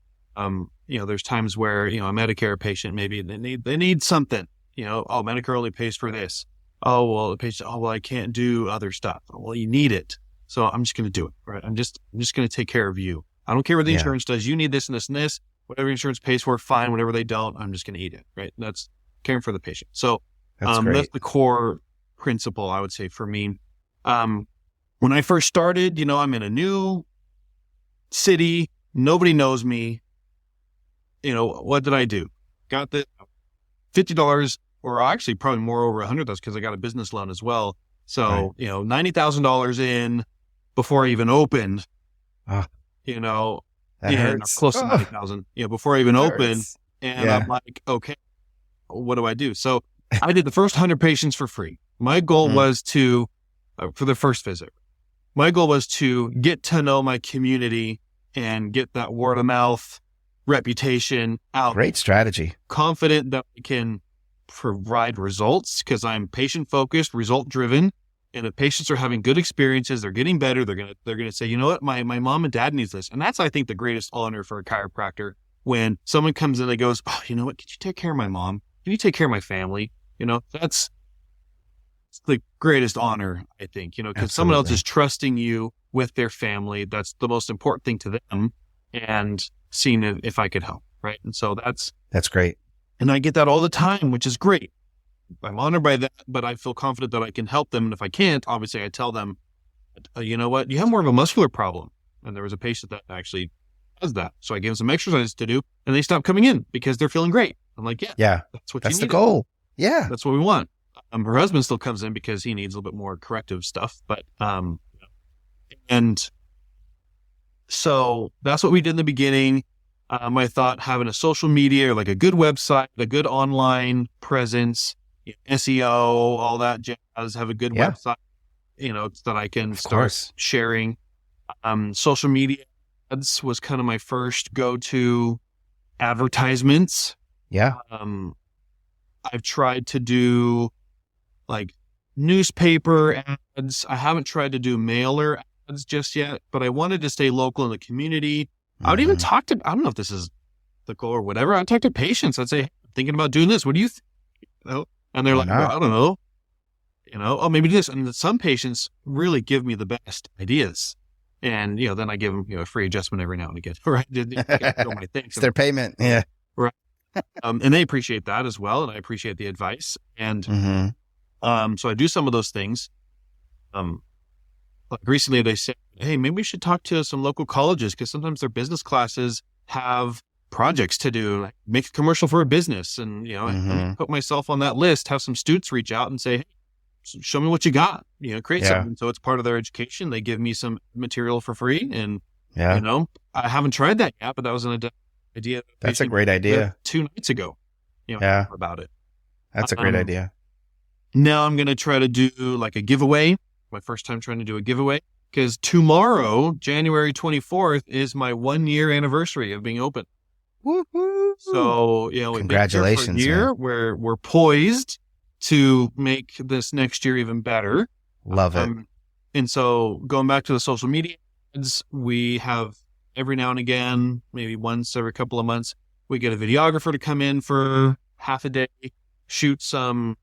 there's times where, a Medicare patient, maybe they need something, Medicare only pays for this. Oh, well, the patient, I can't do other stuff. Well, you need it. So I'm just going to do it. Right. I'm just going to take care of you. I don't care what the insurance does. You need this and this and this. Whatever insurance pays for, fine. Whatever they don't, I'm just going to eat it. Right. That's caring for the patient. So that's the core principle, I would say, for me. When I first started, I'm in a new city. Nobody knows me. What did I do? Got the $50, or actually probably more, over $100, because I got a business loan as well. So, $90,000 in before I even opened, Ah, you know, that hurts. close to 90,000, before I even opened. Hurts. And Yeah. I'm like, okay, what do I do? So I did the first 100 patients for free. My goal was to, for the first visit, my goal was to get to know my community and get that word of mouth reputation out. Great strategy. Confident that I can provide results because I'm patient focused, result driven. And if patients are having good experiences, they're getting better. They're gonna say, you know what, my mom and dad needs this, and that's I think the greatest honor for a chiropractor when someone comes in and goes, oh, you know what, could you take care of my mom? Can you take care of my family? That's the greatest honor, I think. Because someone else is trusting you with their family. That's the most important thing to them, and seeing if I could help, right? And so that's great. And I get that all the time, which is great. I'm honored by that, but I feel confident that I can help them. And if I can't, obviously I tell them, you know what, you have more of a muscular problem. And there was a patient that actually has that. So I gave them some exercises to do and they stopped coming in because they're feeling great. I'm like, yeah, that's what you need. That's the goal. Yeah. That's what we want. Her husband still comes in because he needs a little bit more corrective stuff. But, and so that's what we did in the beginning. I thought having a social media, or like a good website, a good online presence, SEO, all that jazz, have a good website, that I can start sharing. Social media ads was kind of my first go-to advertisements. Yeah. I've tried to do like newspaper ads. I haven't tried to do mailer ads just yet, but I wanted to stay local in the community. I would even talk to, I don't know if this is the goal or whatever. I'd talk to patients. I'd say, hey, I'm thinking about doing this. What do you think? And they're like, well, I don't know. Oh, maybe this. And some patients really give me the best ideas. And, then I give them, a free adjustment every now and again. Right. It's their payment. Yeah. Right. And they appreciate that as well. And I appreciate the advice. And so I do some of those things. Like recently they said, hey, maybe we should talk to some local colleges because sometimes their business classes have projects to do, like make a commercial for a business. And, I put myself on that list, have some students reach out and say, hey, show me what you got, create something. So it's part of their education. They give me some material for free. And, I haven't tried that yet, but that was an idea. That's a great idea. 2 nights ago, about it. That's a great idea. Now I'm going to try to do like a giveaway. My first time trying to do a giveaway because tomorrow, January 24th, is my 1-year anniversary of being open. Woo-hoo. So, congratulations. We've been here for a year. We're poised to make this next year even better. Love it. And so going back to the social media ads, we have every now and again, maybe once every couple of months, we get a videographer to come in for half a day, shoot some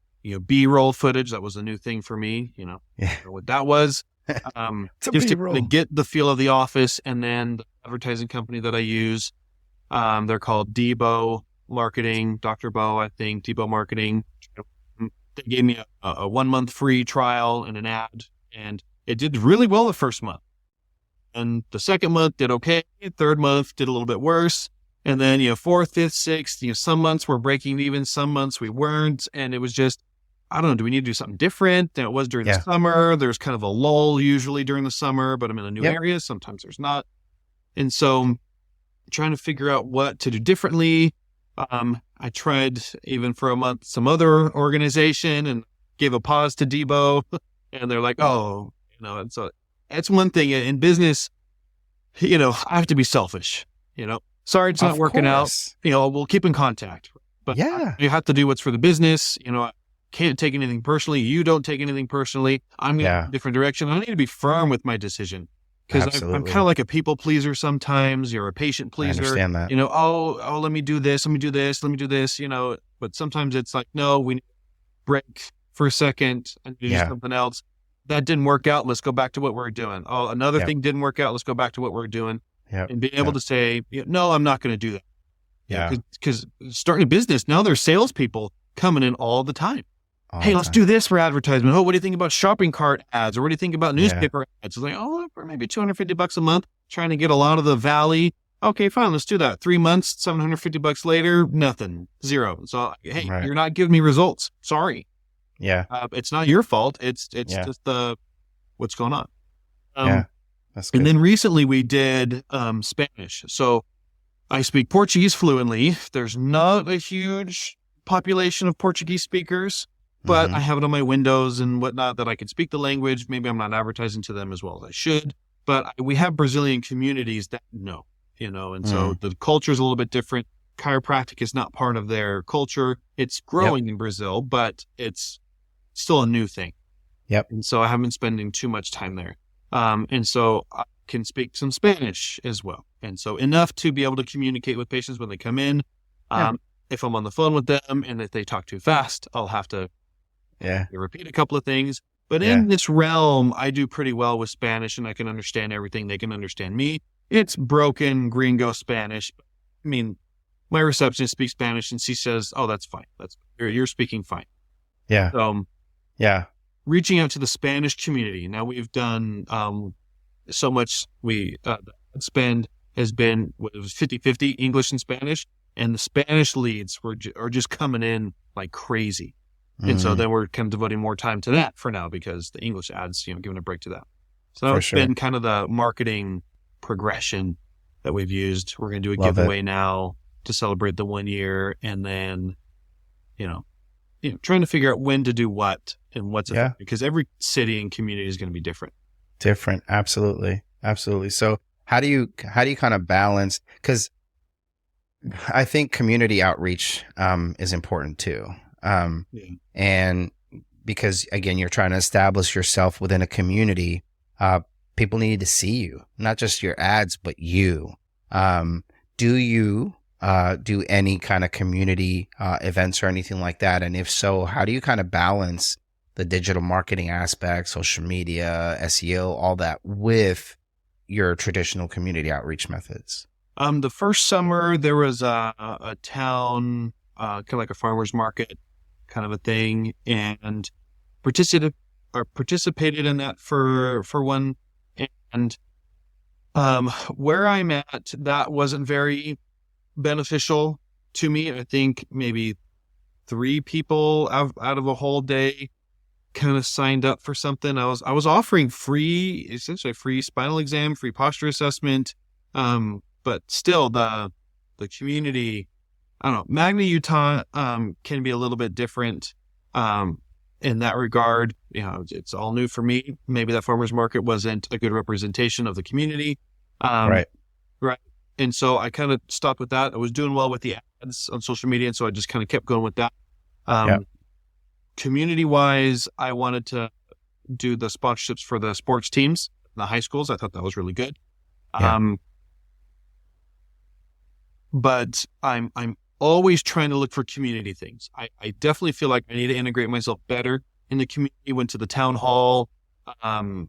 B-roll footage. That was a new thing for me, I don't know what that was. Just to get the feel of the office. And then the advertising company that I use, they're called Debo Marketing, Dr. Bo, I think, Debo Marketing. They gave me a 1-month free trial and an ad, and it did really well the first month. And the second month did okay. Third month did a little bit worse. And then, fourth, fifth, sixth, some months were breaking even, some months we weren't. And it was just, I don't know, do we need to do something different than it was during the summer? There's kind of a lull usually during the summer, but I'm in a new area. Sometimes there's not. And so trying to figure out what to do differently. I tried even for a month, some other organization and gave a pause to Debo and they're like, oh, and so it's one thing in business, I have to be selfish, sorry, it's not working out. We'll keep in contact, but you have to do what's for the business. I can't take anything personally. You don't take anything personally. I'm going a different direction. I need to be firm with my decision because I'm kind of like a people pleaser sometimes. You're a patient pleaser. I understand that. Oh, let me do this. Let me do this. Let me do this, but sometimes it's like, no, we need to break for a second and do something else. That didn't work out. Let's go back to what we're doing. Oh, another thing didn't work out. Let's go back to what we're doing. And being able to say, no, I'm not going to do that. Because starting a business, now there's salespeople coming in all the time. Hey, let's do this for advertisement. Oh, what do you think about shopping cart ads? Or what do you think about newspaper ads? It's like, for maybe $250 a month, trying to get a lot of the valley. Okay, fine, let's do that. 3 months, $750 later, nothing, zero. So, hey, you're not giving me results. Sorry. Yeah. It's not your fault. It's Yeah. just what's going on. Yeah. That's And good. then recently we did Spanish. So I speak Portuguese fluently. There's not a huge population of Portuguese speakers, but I have it on my windows and whatnot that I can speak the language. Maybe I'm not advertising to them as well as I should, but we have Brazilian communities that know, and so the culture is a little bit different. Chiropractic is not part of their culture. It's growing in Brazil, but it's still a new thing. Yep. And so I haven't been spending too much time there. And so I can speak some Spanish as well. And so enough to be able to communicate with patients when they come in. If I'm on the phone with them and if they talk too fast, I'll have to repeat a couple of things. But in this realm, I do pretty well with Spanish and I can understand everything. They can understand me. It's broken gringo Spanish. I mean, my receptionist speaks Spanish and she says, "Oh, that's fine. You're speaking fine." Yeah. Reaching out to the Spanish community. Now we've done so much. The spend has been, it was 50-50 English and Spanish, and the Spanish leads are just coming in like crazy. And so then we're kind of devoting more time to that for now because the English ads, giving a break to that. So that's been kind of the marketing progression that we've used. We're going to do a giveaway now to celebrate the 1 year, and then, trying to figure out when to do what and what's because every city and community is going to be different. Absolutely. So how do you kind of balance, because I think community outreach is important too. And because again, you're trying to establish yourself within a community, people need to see you, not just your ads, but you. Do you do any kind of community events or anything like that? And if so, how do you kind of balance the digital marketing aspect, social media, SEO, all that with your traditional community outreach methods? The first summer there was a town, kind of like a farmer's market kind of a thing, and participated in that for one. And where I'm at, that wasn't very beneficial to me. I think maybe 3 people out of a whole day kind of signed up for something. I was offering essentially free spinal exam, free posture assessment. But still the community, I don't know, Magna, Utah, can be a little bit different, in that regard. It's all new for me. Maybe that farmer's market wasn't a good representation of the community. Right. And so I kind of stopped with that. I was doing well with the ads on social media, and so I just kind of kept going with that. Community-wise, I wanted to do the sponsorships for the sports teams, the high schools. I thought that was really good. But I'm always trying to look for community things. I definitely feel like I need to integrate myself better in the community. Went to the town hall, the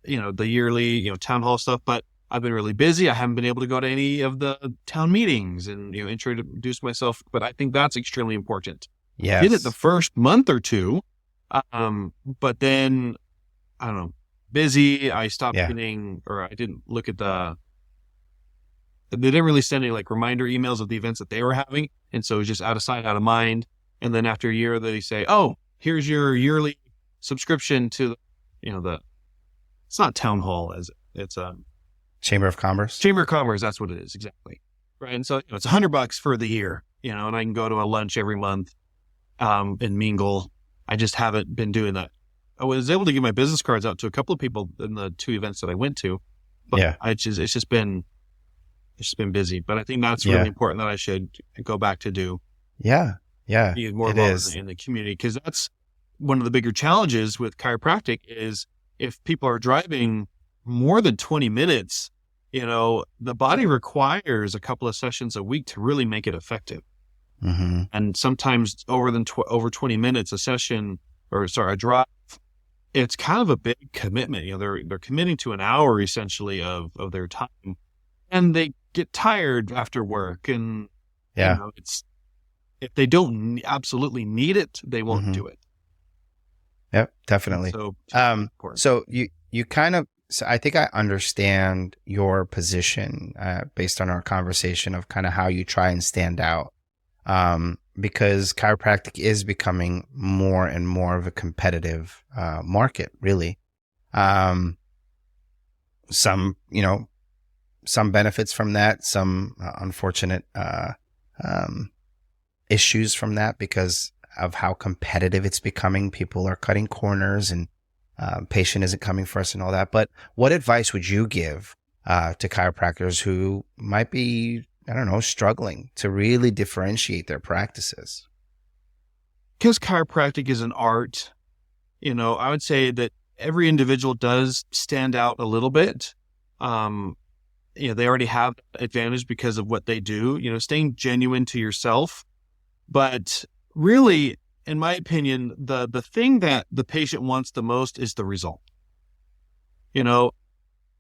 yearly, town hall stuff, but I've been really busy. I haven't been able to go to any of the town meetings and, introduce myself, but I think that's extremely important. Yes. I did it the first month or two. But then, I don't know, busy. I stopped getting, or I didn't look at they didn't really send any like reminder emails of the events that they were having. And so it was just out of sight, out of mind. And then after a year, they say, "Oh, here's your yearly subscription to it's not town hall, it's Chamber of Commerce. Chamber of Commerce. That's what it is. Exactly. Right. And so it's $100 for the year, and I can go to a lunch every month, and mingle. I just haven't been doing that. I was able to give my business cards out to a couple of people in the 2 events that I went to, but it's just been busy. But I think that's really important that I should go back to do. Be more involved in the community, because that's one of the bigger challenges with chiropractic is if people are driving more than 20 minutes, the body requires a couple of sessions a week to really make it effective. And sometimes over 20 minutes a session, a drive, it's kind of a big commitment. They're committing to an hour essentially of their time, and they get tired after work. And it's, if they don't absolutely need it, they won't do it. Yep, definitely. So you kind of, so I think I understand your position based on our conversation of kind of how you try and stand out. because chiropractic is becoming more and more of a competitive market, really. Some, some benefits from that, some unfortunate issues from that because of how competitive it's becoming. People are cutting corners and patient isn't coming first and all that. But what advice would you give to chiropractors who might be, I don't know, struggling to really differentiate their practices? Because chiropractic is an art, I would say that every individual does stand out a little bit. They already have advantage because of what they do, staying genuine to yourself. But really, in my opinion, the thing that the patient wants the most is the result.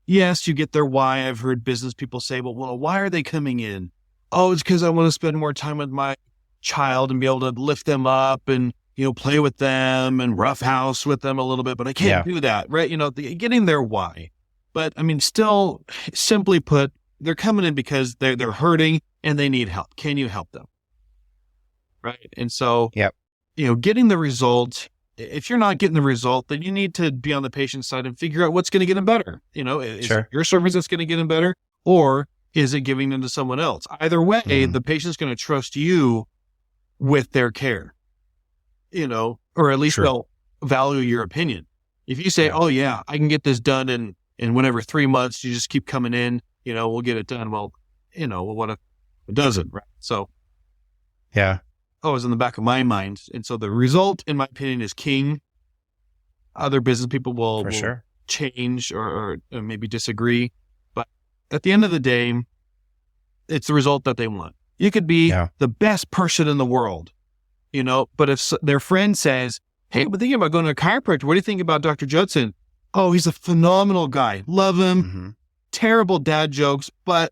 Yes, you get their why. I've heard business people say, well, why are they coming in? Oh, it's because I want to spend more time with my child and be able to lift them up and, play with them and roughhouse with them a little bit, but I can't do that, right? Getting their why. But I mean, still, simply put, they're coming in because they're hurting and they need help. Can you help them? Right. And so, getting the result, if you're not getting the result, then you need to be on the patient's side and figure out what's going to get them better. Is it your service that's going to get them better, or is it giving them to someone else? Either way, the patient's going to trust you with their care, or at least they'll value your opinion. If you say, oh yeah, I can get this done in whenever 3 months, you just keep coming in, we'll get it done. Well, what if it doesn't, right? So, always in the back of my mind. And so the result, in my opinion, is king. Other business people will change or maybe disagree. But at the end of the day, it's the result that they want. You could be the best person in the world, but if their friend says, hey, we're thinking about going to a chiropractor. What do you think about Dr. Judson? Oh, he's a phenomenal guy. Love him. Mm-hmm. Terrible dad jokes, but,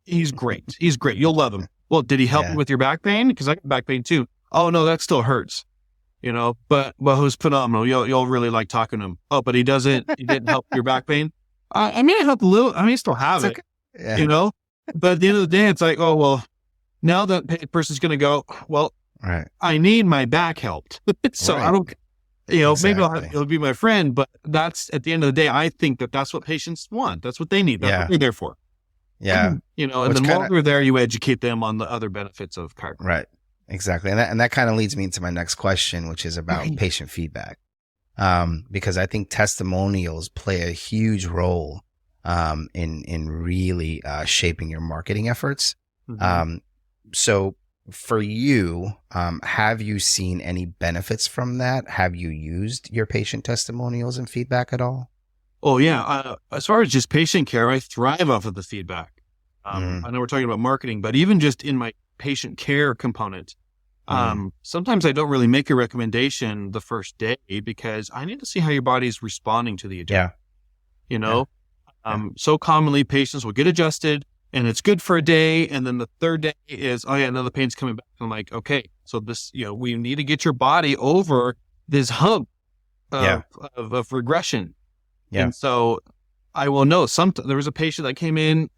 he's great. He's great. You'll love him. Well, did he help you with your back pain? Because I got back pain too. Oh, no, that still hurts. But who's phenomenal. You'll really like talking to him. Oh, but he didn't help your back pain. I mean, it helped a little. I mean, you still have it, but at the end of the day, it's like, oh, well, now that person's going to go, well, I need my back helped. So I don't, maybe it'll be my friend, but that's at the end of the day, I think that's what patients want. That's what they need. That's what they're there for. Yeah. And then while we're there, you educate them on the other benefits of chiropractic. Right. Exactly. And that kind of leads me into my next question, which is about patient feedback. Because I think testimonials play a huge role in really shaping your marketing efforts. Mm-hmm. So for you, have you seen any benefits from that? Have you used your patient testimonials and feedback at all? Oh, yeah. As far as just patient care, I thrive off of the feedback. I know we're talking about marketing, but even just in my patient care component, sometimes I don't really make a recommendation the first day because I need to see how your body's responding to the adjustment. So commonly patients will get adjusted and it's good for a day. And then the third day is, oh yeah, now the pain's coming back. I'm like, okay, so this, we need to get your body over this hump of regression. Yeah. And so I will know there was a patient that came in,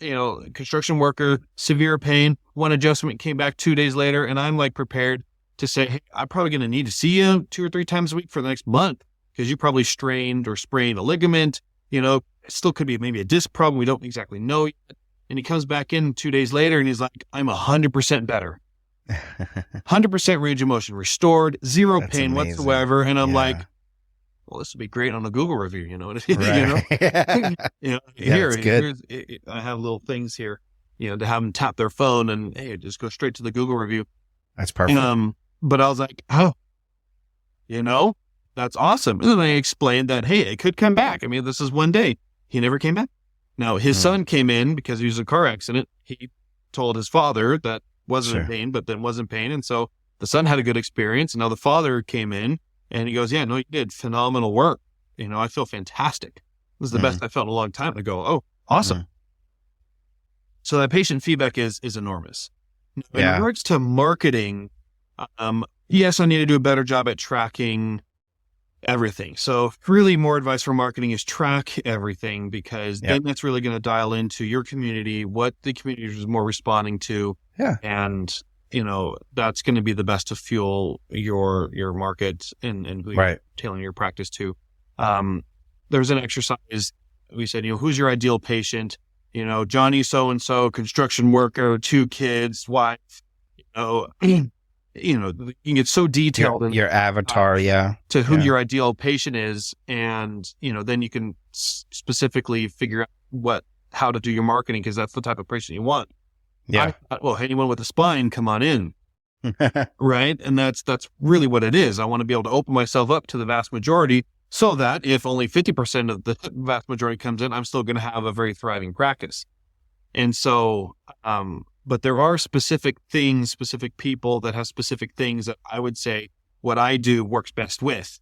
construction worker, severe pain, one adjustment came back 2 days later. And I'm like prepared to say, hey, I'm probably going to need to see you 2 or 3 times a week for the next month because you probably strained or sprained a ligament, it still could be maybe a disc problem. We don't exactly know yet. And he comes back in 2 days later and he's like, I'm 100% better. 100% range of motion restored, zero That's pain amazing. Whatsoever. And I'm like, well, this would be great on a Google review, Here, I have little things here, to have them tap their phone and hey, just go straight to the Google review. That's perfect. But I was like, oh, that's awesome. And then I explained that, hey, it could come back. I mean, this is one day. He never came back. Now, his son came in because he was in a car accident. He told his father that wasn't in pain, but then was in pain. And so the son had a good experience. And now the father came in and he goes, yeah, no, you did phenomenal work. I feel fantastic. This is the best I felt in a long time. I go, oh, awesome. So that patient feedback is enormous. In regards to marketing, yes, I need to do a better job at tracking everything. So really more advice for marketing is track everything because then that's really going to dial into your community, what the community is more responding to. Yeah. And that's going to be the best to fuel your market and who you're tailoring your practice to. There's an exercise we said, who's your ideal patient? Johnny so-and-so, construction worker, 2 kids, wife, you can get so detailed. Your avatar, to who your ideal patient is. And, then you can specifically figure out how to do your marketing, because that's the type of patient you want. Yeah. I thought, well, anyone with a spine, come on in. Right. And that's really what it is. I want to be able to open myself up to the vast majority, so that if only 50% of the vast majority comes in, I'm still going to have a very thriving practice. And so, but there are specific people that have specific things that I would say what I do works best with.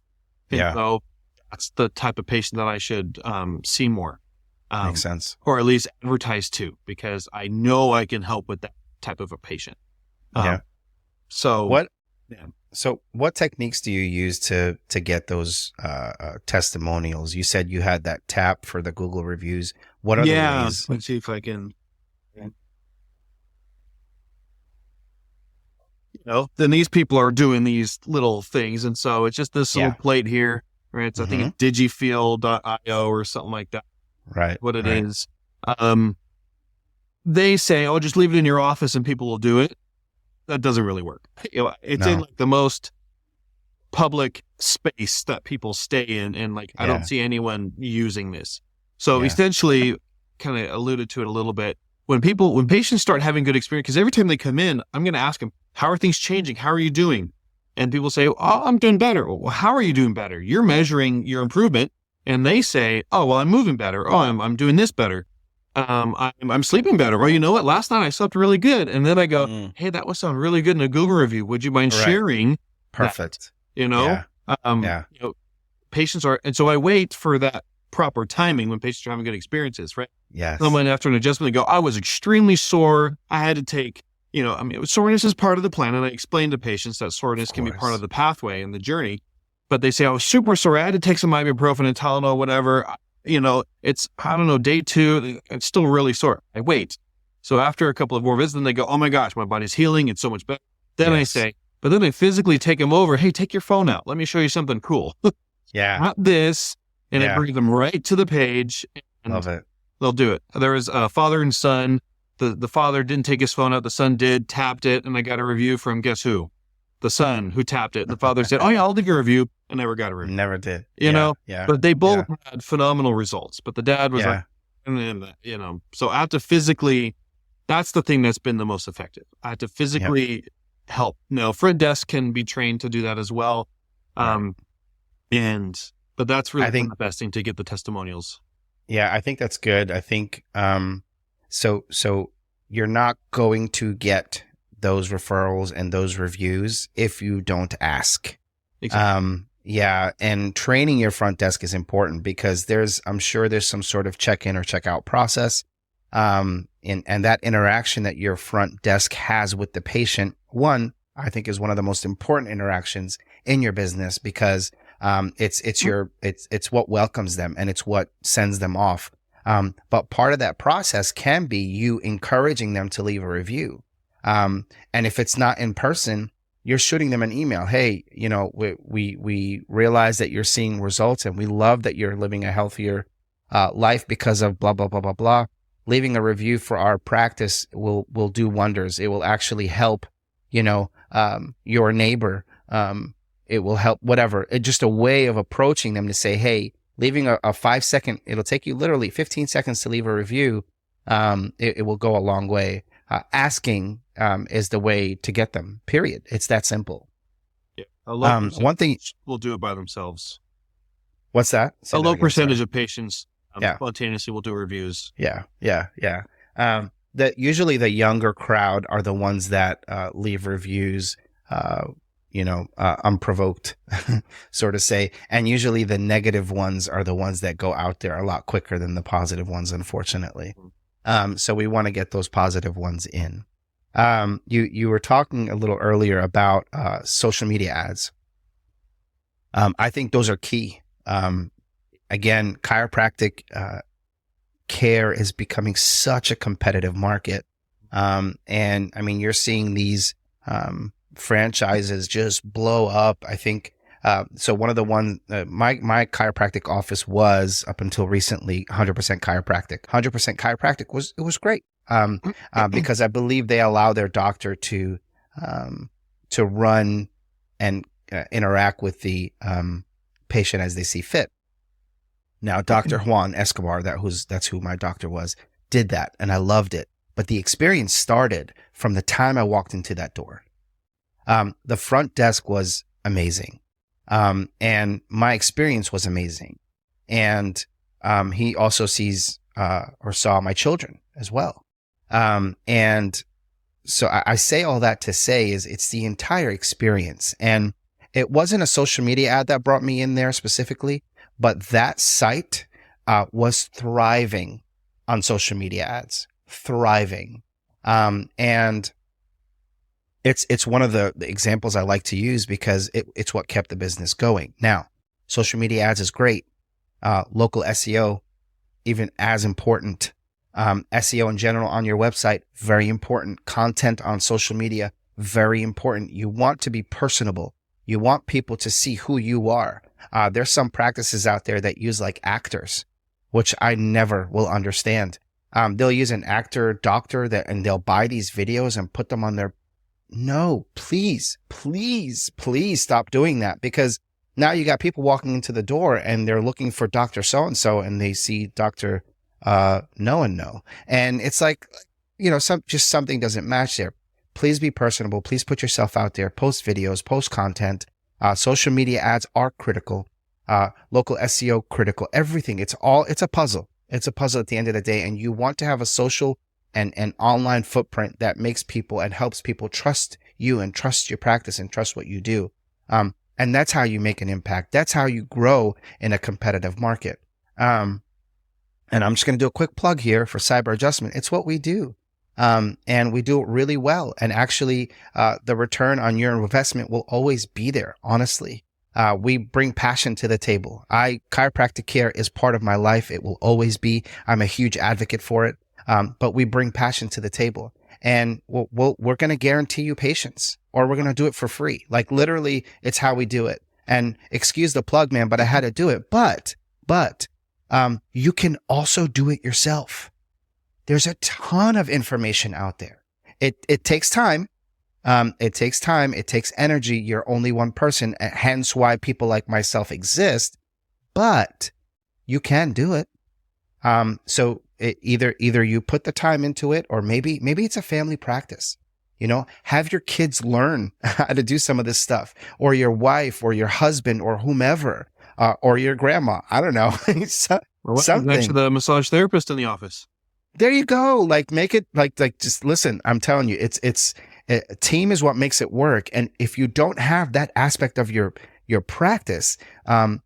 And so that's the type of patient that I should see more. Makes sense. Or at least advertise to, because I know I can help with that type of a patient. So what techniques do you use to get those testimonials? You said you had that tap for the Google reviews. What other ways? Let's see if I can. Then these people are doing these little things, and so it's just this little plate here, right? So I think it's digifeel.io or something like that. Right. What it is. They say, "Oh, just leave it in your office and people will do it." That doesn't really work. It's in like the most public space that people stay in, and I don't see anyone using this. So essentially, kind of alluded to it a little bit. When patients start having good experience, because every time they come in, I'm going to ask them, "How are things changing? How are you doing?" And people say, "Oh, I'm doing better." Well, how are you doing better? You're measuring your improvement, and they say, "Oh, well, I'm moving better. Oh, I'm doing this better. I'm sleeping better. Well, you know what? Last night I slept really good." And then I go, "Hey, that would sound really good in a Google review. Would you mind sharing?" Perfect. Patients are, and so I wait for that proper timing when patients are having good experiences, right? Yes. Someone after an adjustment, they go, "I was extremely sore. I had to take, soreness is part of the plan." And I explain to patients that soreness can be part of the pathway and the journey. But they say, "I was super sore. I had to take some ibuprofen and Tylenol, whatever. It's, I don't know, day 2. It's still really sore." I wait. So after a couple of more visits, then they go, "Oh my gosh, my body's healing. It's so much better." Then I say, but then I physically take them over. "Hey, take your phone out. Let me show you something cool." Not this. And I bring them right to the page. And love it. They'll do it. There was a father and son. The father didn't take his phone out. The son did, tapped it. And I got a review from guess who? The son, who tapped it. The father said, "Oh yeah, I'll leave you a review." I never got a review. Never did. But they both had phenomenal results. But the dad was so I have to physically, that's the thing that's been the most effective. I have to physically help. Now, front desk can be trained to do that as well. But that's really the best thing to get the testimonials. Yeah, I think that's good. I think, so you're not going to get those referrals and those reviews if you don't ask. Exactly. And training your front desk is important, because I'm sure there's some sort of check-in or check-out process. And that interaction that your front desk has with the patient, I think is one of the most important interactions in your business, because it's what welcomes them and it's what sends them off. But part of that process can be you encouraging them to leave a review. And if it's not in person, you're shooting them an email. "Hey, we realize that you're seeing results, and we love that you're living a healthier life because of blah, blah, blah, blah, blah. Leaving a review for our practice will do wonders. It will actually help, your neighbor. It will help whatever." It's just a way of approaching them to say, "Hey, leaving a 5-second, it'll take you literally 15 seconds to leave a review. It will go a long way." Asking is the way to get them, period. It's that simple. Yeah. A low one thing will do it by themselves. What's that? A low percentage of patients spontaneously will do reviews. Yeah. That usually the younger crowd are the ones that leave reviews, unprovoked, sort of say. And usually the negative ones are the ones that go out there a lot quicker than the positive ones, unfortunately. So we want to get those positive ones in. You were talking a little earlier about social media ads. I think those are key. Again, chiropractic care is becoming such a competitive market. And I mean, you're seeing these franchises just blow up. I think, so one of the my chiropractic office was up until recently 100% chiropractic. 100% chiropractic was great. Because I believe they allow their doctor to run and interact with the patient as they see fit. Now, Dr. Juan Escobar, that's who my doctor was, did that, and I loved it. But the experience started from the time I walked into that door. The front desk was amazing, and my experience was amazing. And he also saw my children as well. And so I say all that to say is it's the entire experience. And it wasn't a social media ad that brought me in there specifically, but that site was thriving on social media ads, thriving. And it's one of the examples I like to use because it's what kept the business going. Now, social media ads is great. Local SEO, even as important. SEO in general on your website, very important. Content on social media, very important. You want to be personable. You want people to see who you are. There's some practices out there that use like actors, which I never will understand. They'll use an actor, doctor and they'll buy these videos and put them on their. No, please stop doing that, because now you got people walking into the door and they're looking for Dr. So-and-so and they see Dr. No. And it's like, something doesn't match there. Please be personable. Please put yourself out there, post videos, post content. Social media ads are critical. Local SEO critical, everything. It's a puzzle. It's a puzzle at the end of the day. And you want to have a social and online footprint that makes people and helps people trust you and trust your practice and trust what you do. And that's how you make an impact. That's how you grow in a competitive market. And I'm just going to do a quick plug here for Cyber Adjustment. It's what we do. And we do it really well. And actually, the return on your investment will always be there. Honestly, we bring passion to the table. Chiropractic care is part of my life. It will always be. I'm a huge advocate for it. But we bring passion to the table, and we're going to guarantee you patience, or we're going to do it for free. Like literally, it's how we do it. And excuse the plug, man, but I had to do it. But you can also do it yourself. There's a ton of information out there. It takes time. It takes energy. You're only one person, hence why people like myself exist, but you can do it. So either you put the time into it, or maybe it's a family practice. Have your kids learn how to do some of this stuff, or your wife or your husband or whomever, or your grandma. I don't know. Something. Next to the massage therapist in the office. There you go. Like make it like just listen. I'm telling you, it's a team is what makes it work. And if you don't have that aspect of your practice, and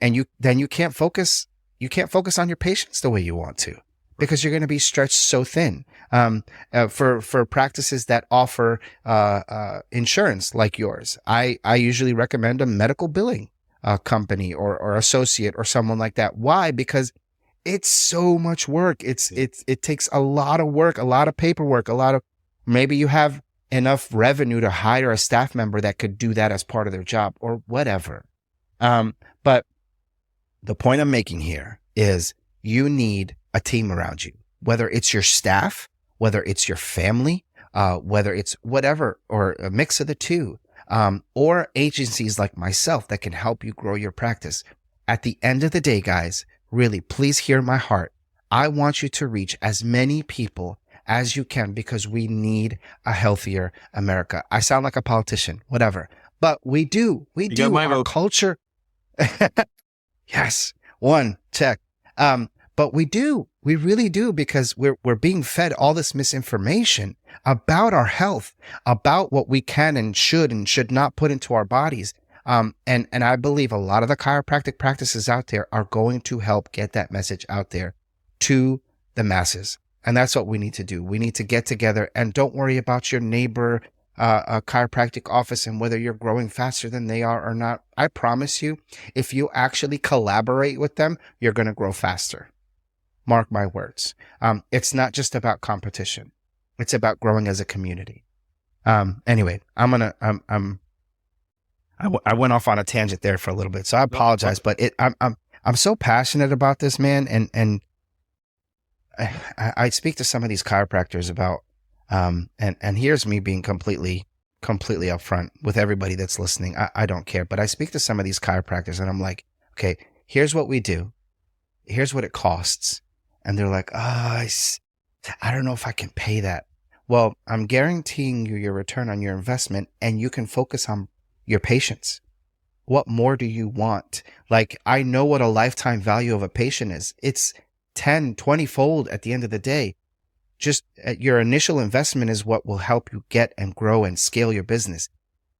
you can't focus. You can't focus on your patients the way you want to, because you're going to be stretched so thin. For practices that offer insurance like yours, I usually recommend a medical billing company or associate or someone like that. Why? Because it's so much work. It takes a lot of work, a lot of paperwork, maybe you have enough revenue to hire a staff member that could do that as part of their job or whatever. But the point I'm making here is you need a team around you, whether it's your staff, whether it's your family, whether it's whatever, or a mix of the two, or agencies like myself that can help you grow your practice. At the end of the day, guys, really, please hear my heart. I want you to reach as many people as you can, because we need a healthier America. I sound like a politician, whatever, but we do. Our culture. Yes. One, check. But we really do, because we're being fed all this misinformation about our health, about what we can and should not put into our bodies. And I believe a lot of the chiropractic practices out there are going to help get that message out there to the masses. And that's what we need to do. We need to get together, and don't worry about your neighbor, a chiropractic office and whether you're growing faster than they are or not. I promise you, if you actually collaborate with them, you're going to grow faster. Mark my words. It's not just about competition. It's about growing as a community. Anyway, I went off on a tangent there for a little bit, so I apologize. But I'm so passionate about this, man, and I speak to some of these chiropractors about, and here's me being completely upfront with everybody that's listening. I don't care, but I speak to some of these chiropractors, and I'm like, okay, here's what we do, here's what it costs, and they're like, I don't know if I can pay that. Well, I'm guaranteeing you your return on your investment, and you can focus on your patients. What more do you want? Like, I know what a lifetime value of a patient is. It's 10, 20 fold at the end of the day. Just your initial investment is what will help you get and grow and scale your business.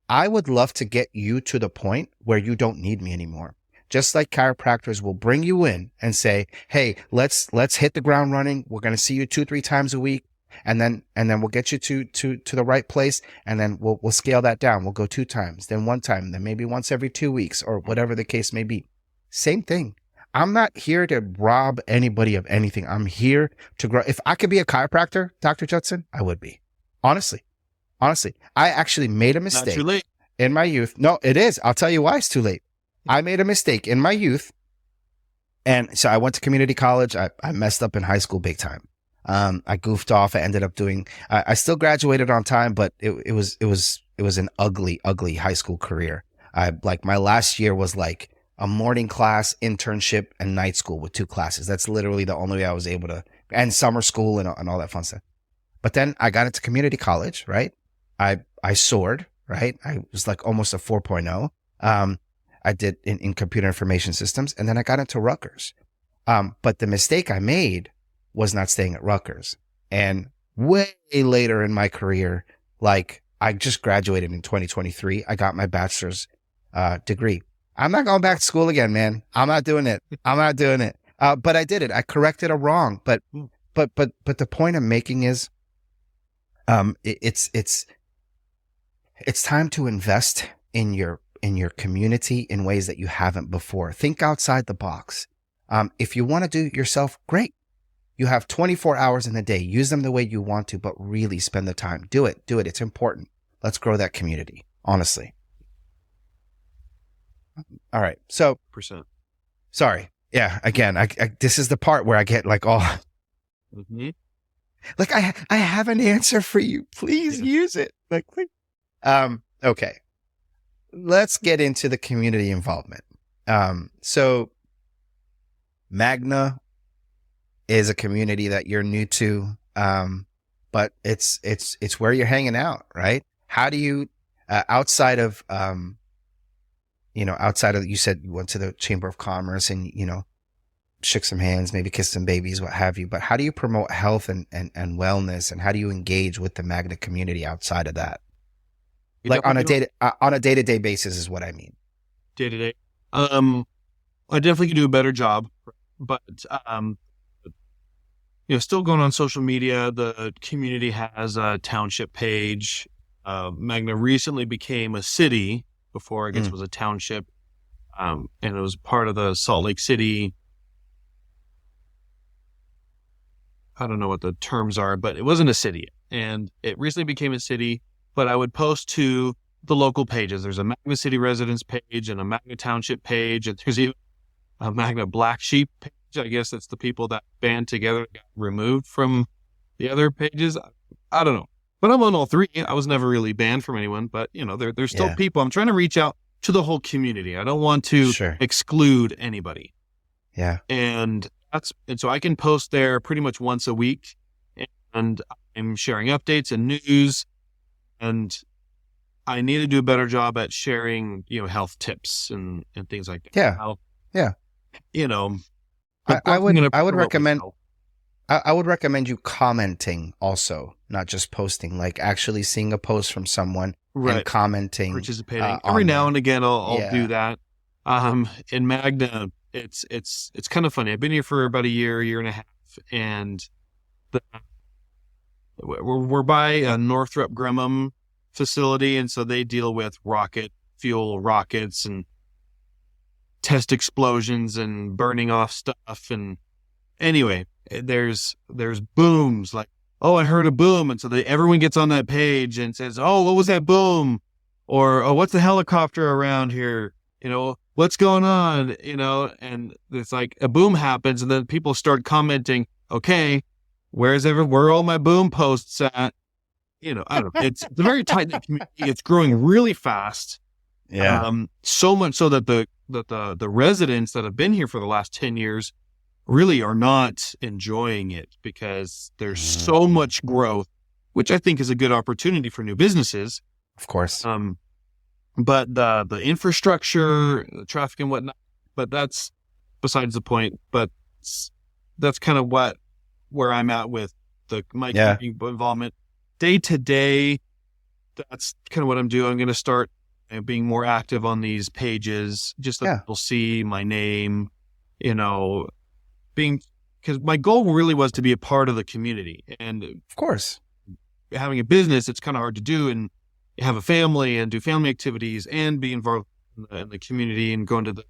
I would love to get you to the point where you don't need me anymore. Just like chiropractors will bring you in and say, hey, let's hit the ground running. We're going to see you 2-3 times a week. And then we'll get you to the right place. And then we'll scale that down. We'll go 2 times, then 1 time, then maybe once every 2 weeks, or whatever the case may be. Same thing. I'm not here to rob anybody of anything. I'm here to grow. If I could be a chiropractor, Dr. Judson, I would be. Honestly, I actually made a mistake. Not too late. In my youth. No, it is. I'll tell you why it's too late. I made a mistake in my youth. And so I went to community college. I messed up in high school big time. I goofed off. I ended up I still graduated on time, but it was an ugly high school career. My last year was like a morning class, internship, and night school with 2 classes. That's literally the only way I was able to, and summer school and all that fun stuff. But then I got into community college, right? I soared, right? I was like almost a 4.0. I did in computer information systems, and then I got into Rutgers. But the mistake I made was not staying at Rutgers. And way later in my career, like I just graduated in 2023, I got my bachelor's degree. I'm not going back to school again, man. I'm not doing it. But I did it. I corrected a wrong. But the point I'm making is, it's time to invest in your community in ways that you haven't before. Think outside the box. If you want to do it yourself, great. You have 24 hours in the day. Use them the way you want to, but really spend the time. Do it. It's important. Let's grow that community, honestly. All right. So, %. Sorry. Yeah. Again, I this is the part where I get like all, like I have an answer for you. Please use it. Like, please. Okay. Let's get into the community involvement. So Magna is a community that you're new to, but it's where you're hanging out, right? How do you, outside of, you said you went to the Chamber of Commerce and, shook some hands, maybe kissed some babies, what have you, but how do you promote health and wellness, and how do you engage with the Magna community outside of that? Like on a day-to-day basis is what I mean. Day-to-day. I definitely could do a better job, but, still going on social media. The community has a township page. Magna recently became a city. Before, I guess, it was a township. And it was part of the Salt Lake City. I don't know what the terms are, but it wasn't a city. And it recently became a city, but I would post to the local pages. There's a Magna City Residents page and a Magna Township page. And there's even a Magna Black Sheep page. I guess that's the people that band together got removed from the other pages. I don't know. But I'm on all 3. I was never really banned from anyone, but there's still people. I'm trying to reach out to the whole community. I don't want to exclude anybody. Yeah. And so I can post there pretty much once a week, and I'm sharing updates and news, and I need to do a better job at sharing, health tips and things like that. Yeah. I would recommend you commenting also, not just posting, like actually seeing a post from someone and commenting. Participating. Every now and again, I'll do that. In Magna, it's kind of funny. I've been here for about a year and a half, and we're by a Northrop Grumman facility, and so they deal with rocket fuel rockets and test explosions and burning off stuff. And anyway, there's booms like oh, I heard a boom. And so everyone gets on that page and says, oh, what was that boom? Or, oh, what's the helicopter around here? What's going on? And it's like a boom happens and then people start commenting, okay, where are all my boom posts at? I don't know. It's a very tight-knit community. It's growing really fast. Yeah. So much so that the residents that have been here for the last 10 years really are not enjoying it because there's so much growth, which I think is a good opportunity for new businesses. Of course. But the infrastructure, the traffic and whatnot, but that's besides the point. But that's kind of where I'm at with my involvement. Day to day, that's kind of what I'm doing. I'm going to start being more active on these pages, just so people see my name, because my goal really was to be a part of the community. And of course, having a business, it's kind of hard to do and have a family and do family activities and be involved in the community and going to the,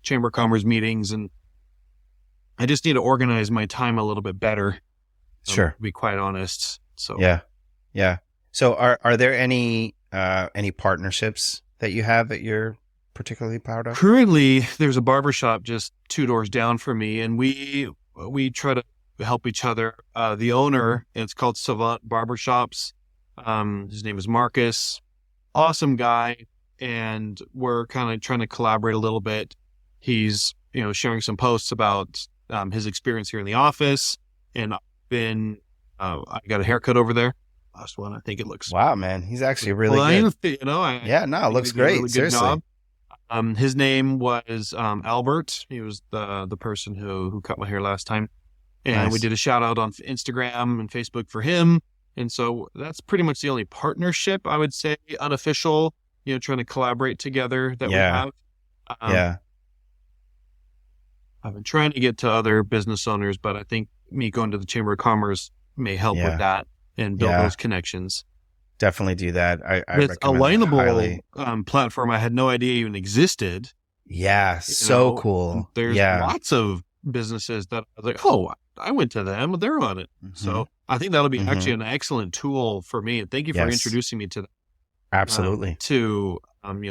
Chamber of Commerce meetings. And I just need to organize my time a little bit better. Sure. To be quite honest. So, yeah. So are there any partnerships that you have that you're particularly proud of? Currently, there's a barbershop just 2 doors down from me, and we try to help each other. The owner, it's called Savant Barbershops. His name is Marcus. Awesome guy, and we're kind of trying to collaborate a little bit. He's sharing some posts about his experience here in the office, and I got a haircut over there. Last one, I think it looks. Wow, man, he's actually really good. It looks great. Really seriously. Job. His name was Albert. He was the person who cut my hair last time, and we did a shout out on Instagram and Facebook for him. And so that's pretty much the only partnership I would say, unofficial. Trying to collaborate together that we have. I've been trying to get to other business owners, but I think me going to the Chamber of Commerce may help with that and build those connections. Definitely do that. I it's a Alignable platform I had no idea even existed. Yeah, so cool. There's lots of businesses that I was like, oh, I went to them, they're on it. Mm-hmm. So I think that'll be actually an excellent tool for me. And thank you for introducing me to that. Absolutely. To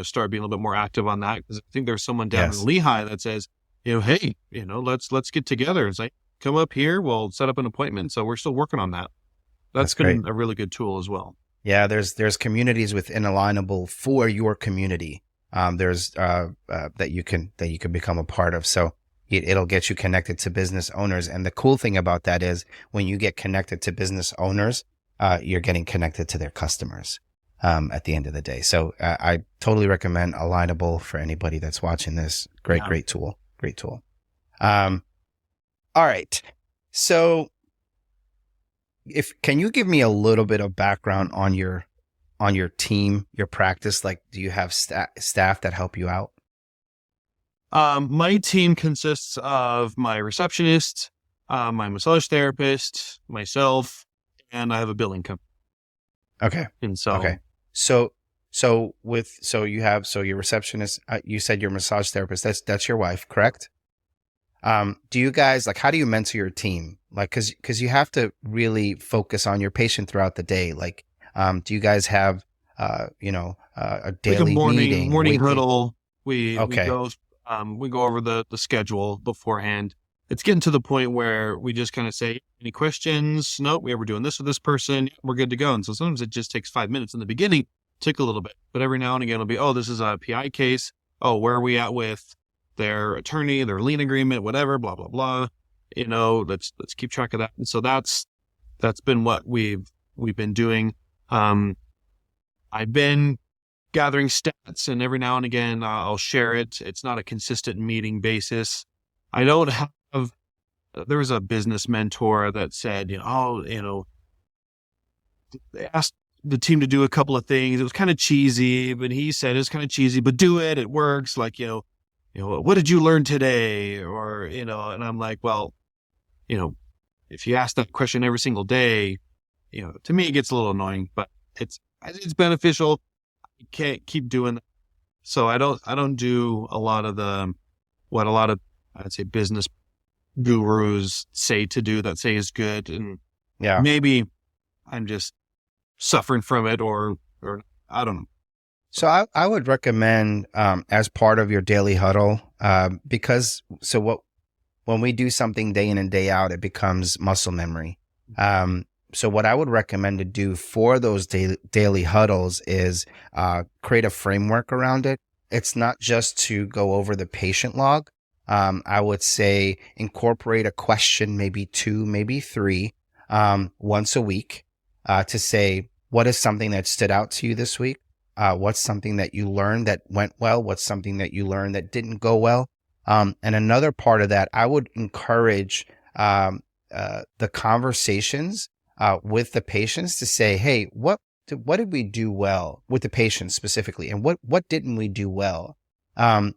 start being a little bit more active on that, because I think there's someone down in Lehigh that says, hey, let's get together. It's like, come up here, we'll set up an appointment. So we're still working on that. That's been a really good tool as well. Yeah, there's communities within Alignable for your community. There's that you can become a part of. So it'll get you connected to business owners. And the cool thing about that is when you get connected to business owners, you're getting connected to their customers at the end of the day. So I totally recommend Alignable for anybody that's watching this. Great tool. Great tool. All right. So can you give me a little bit of background on your team, your practice? Like, do you have staff that help you out? My team consists of my receptionist, my massage therapist, myself, and I have a billing company. Okay. And so, your receptionist, you said your massage therapist, that's your wife, correct? Do you guys, like, how do you mentor your team? Like, cause you have to really focus on your patient throughout the day. Like, do you guys have, a daily meeting? Morning huddle. We go over the schedule beforehand. It's getting to the point where we just kind of say, any questions? Nope. We're doing this with this person. We're good to go. And so sometimes it just takes 5 minutes in the beginning, took a little bit, but every now and again it'll be, oh, this is a PI case. Oh, where are we at with their attorney, their lien agreement, whatever, blah, blah, blah. Let's keep track of that. And so that's been what we've been doing. I've been gathering stats, and every now and again I'll share it. It's not a consistent meeting basis. I don't have, there was a business mentor that said, they asked the team to do a couple of things. It was kind of cheesy, but he said it's kind of cheesy, but do it. It works. Like, what did you learn today? Or, and I'm like, well, if you ask that question every single day, to me, it gets a little annoying, but it's beneficial. You can't keep doing that. So I don't do a lot of what a lot of, I'd say, business gurus say to do that say is good. And Yeah. Maybe I'm just suffering from it, or I don't know. So I would recommend as part of your daily huddle, because when we do something day in and day out, it becomes muscle memory. So what I would recommend to do for those daily huddles is create a framework around it. It's not just to go over the patient log. I would say incorporate a question, maybe 2, maybe 3, once a week, to say, what is something that stood out to you this week? What's something that you learned that went well? What's something that you learned that didn't go well? And another part of that, I would encourage the conversations with the patients to say, hey, what did we do well with the patients specifically? And what didn't we do well?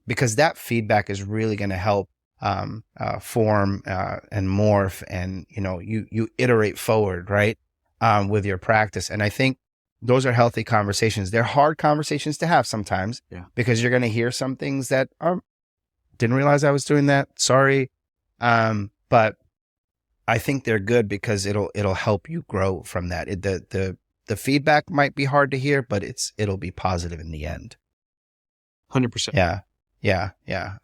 Because that feedback is really going to help form and morph, and you iterate forward, right, with your practice. And I think those are healthy conversations. They're hard conversations to have sometimes, because you're going to hear some things that didn't realize I was doing that. Sorry. But I think they're good because it'll help you grow from that. The feedback might be hard to hear, but it'll be positive in the end. 100%. Yeah.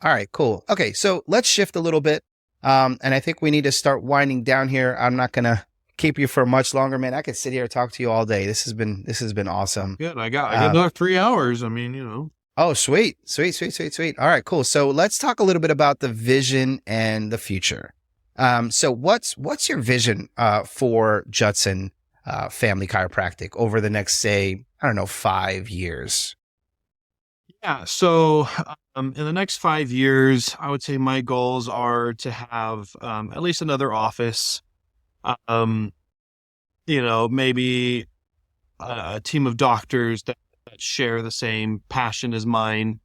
All right, cool. Okay, so let's shift a little bit. And I think we need to start winding down here. I'm not gonna keep you for much longer, man. I could sit here and talk to you all day. This has been awesome. Good. I got another 3 hours. I mean, Oh, sweet. All right, cool. So let's talk a little bit about the vision and the future. So what's your vision for Judson Family Chiropractic over the next, say, I don't know, 5 years? Yeah. So in the next 5 years, I would say my goals are to have at least another office. Maybe a team of doctors that share the same passion as mine.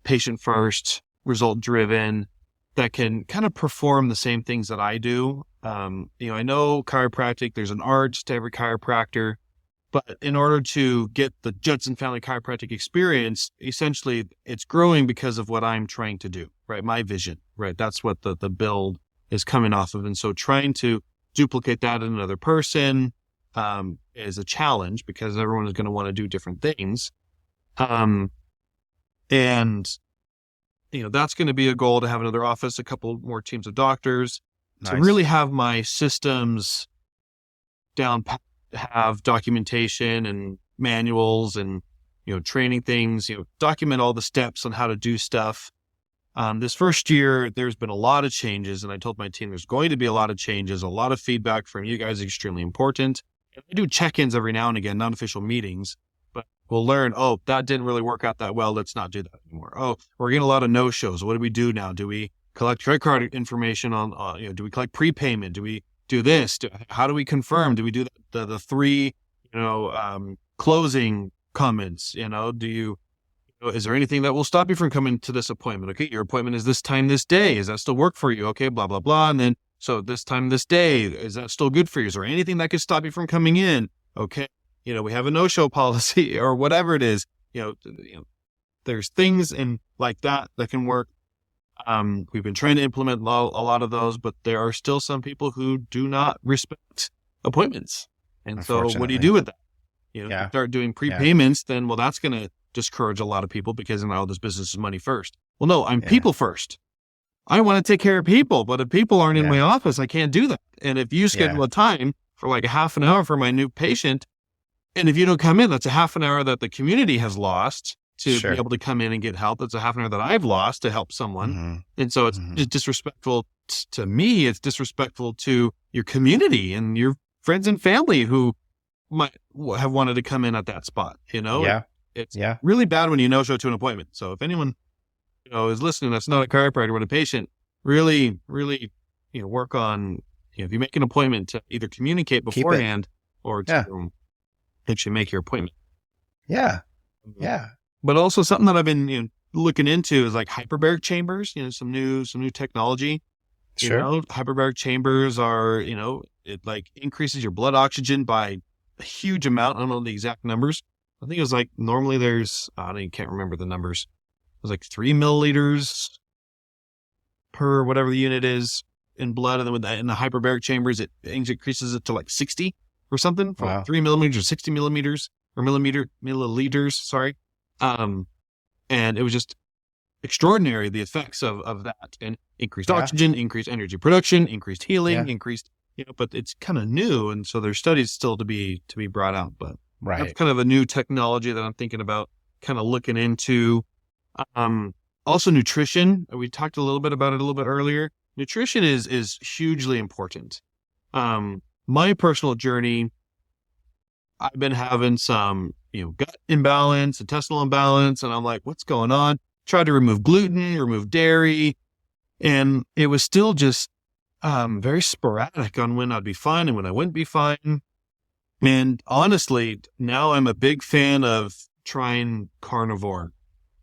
Patient first, result driven, that can kind of perform the same things that I do. I know chiropractic, there's an art to every chiropractor, but in order to get the Judson Family Chiropractic experience, essentially it's growing because of what I'm trying to do, right? My vision, right? That's what the build is coming off of. And so trying to duplicate that in another person is a challenge, because everyone is going to want to do different things. That's going to be a goal, to have another office, a couple more teams of doctors, to really have my systems down, have documentation and manuals and, training things, document all the steps on how to do stuff. This first year, there's been a lot of changes, and I told my team there's going to be a lot of changes. A lot of feedback from you guys is extremely important. And I do check-ins every now and again, non-official meetings, but we'll learn, that didn't really work out that well. Let's not do that anymore. We're getting a lot of no-shows. What do we do now? Do we collect credit card information on, do we collect prepayment? Do we do this? How do we confirm? Do we do the 3, closing comments? Is there anything that will stop you from coming to this appointment? Okay, your appointment is this time, this day. Does that still work for you? Okay, blah, blah, blah. And then, so this time, this day, is that still good for you? Is there anything that could stop you from coming in? Okay, we have a no-show policy or whatever it is. There's things like that can work. We've been trying to implement a lot of those, but there are still some people who do not respect appointments. And so what do you do with that? You start doing prepayments, then, that's going to discourage a lot of people, because now this business is money first. Well, no, I'm people first. I want to take care of people, but if people aren't in my office, I can't do that. And if you schedule a time for like a half an hour for my new patient, and if you don't come in, that's a half an hour that the community has lost to be able to come in and get help. That's a half an hour that I've lost to help someone. Mm-hmm. And so it's just disrespectful to me. It's disrespectful to your community and your friends and family who might have wanted to come in at that spot, It's really bad when you no-show to an appointment. So if anyone, is listening, that's not a chiropractor but a patient, really, really, work on, if you make an appointment, to either communicate beforehand or to actually make your appointment. Yeah. But also something that I've been looking into is like hyperbaric chambers, some new technology. Sure. Hyperbaric chambers are, it like increases your blood oxygen by a huge amount. I don't know the exact numbers. I think it was like, normally there's, I can't remember the numbers. It was like 3 milliliters per whatever the unit is. in blood, and then in the hyperbaric chambers, it increases it to like 60 or something, from Wow. 3 millimeters or 60 millimeters or milliliters. Sorry. And it was just extraordinary, the effects of that, and increased oxygen, increased energy production, increased healing, increased, but it's kind of new. And so there's studies still to be brought out, but that's kind of a new technology that I'm thinking about kind of looking into. Also nutrition. We talked a little bit about it a little bit earlier. Nutrition is hugely important. My personal journey, I've been having some, gut imbalance, intestinal imbalance, and I'm like, what's going on? Tried to remove gluten, remove dairy, and it was still just very sporadic on when I'd be fine and when I wouldn't be fine. And honestly, now I'm a big fan of trying carnivore.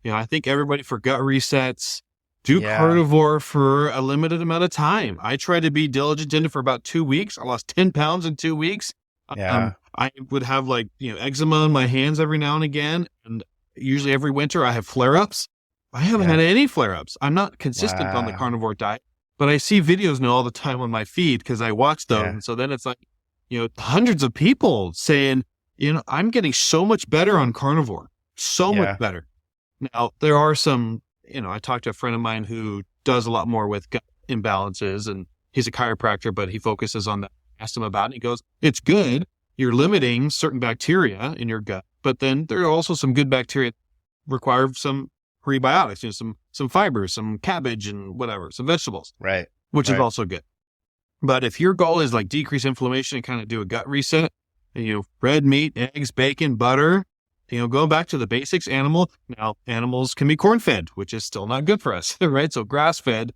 I think everybody for gut resets, do carnivore for a limited amount of time. I tried to be diligent in it for about 2 weeks. I lost 10 pounds in 2 weeks. I would have eczema on my hands every now and again. And usually every winter I have flare-ups. I haven't had any flare-ups. I'm not consistent on the carnivore diet, but I see videos now all the time on my feed because I watch them. And so then it's like, hundreds of people saying, I'm getting so much better on carnivore, so much better. Now, there are some, I talked to a friend of mine who does a lot more with gut imbalances, and he's a chiropractor, but he focuses on that. I asked him about it. He goes, it's good. You're limiting certain bacteria in your gut, but then there are also some good bacteria that require some prebiotics, some fibers, some cabbage and whatever, some vegetables, which is also good. But if your goal is like decrease inflammation and kind of do a gut reset, red meat, eggs, bacon, butter, going back to the basics, animals can be corn-fed, which is still not good for us, right? So grass-fed,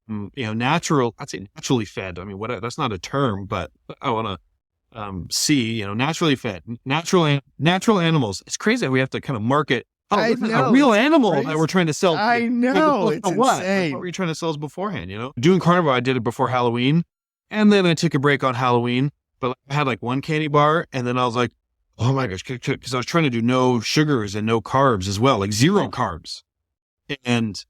natural, I'd say naturally fed. I mean, that's not a term, but I want to see, naturally fed, natural animals. It's crazy that we have to kind of market. Oh, this is a real animal that we're trying to sell. I know. It's insane. What were you trying to sell us beforehand, Doing carnivore, I did it before Halloween, and then I took a break on Halloween, but I had like one candy bar, and then I was like, oh my gosh, because I was trying to do no sugars and no carbs as well, like zero carbs. And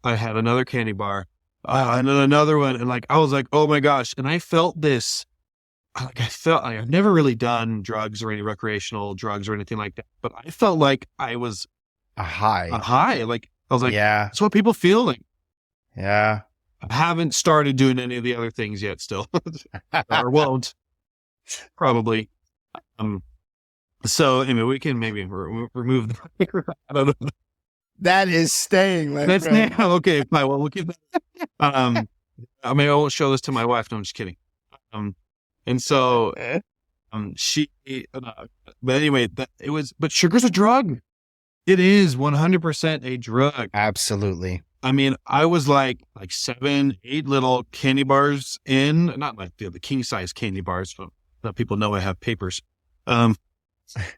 I had another candy bar, and then another one, and I was like, oh my gosh. And I felt this, I've never really done drugs or any recreational drugs or anything like that, but I felt like I was a high. Like, I was like, that's what people feel like. Yeah. I haven't started doing any of the other things yet still, or won't, probably. So anyway, we can maybe remove the, I don't know. That is staying. That's staying. Okay, fine. Well, we'll keep that. I mean, I won't show this to my wife. No, I'm just kidding. And so, she, but anyway, but sugar's a drug. It is 100% a drug. Absolutely. I mean, I was like 7, 8 little candy bars in, not like the king size candy bars. So that people know I have papers. Not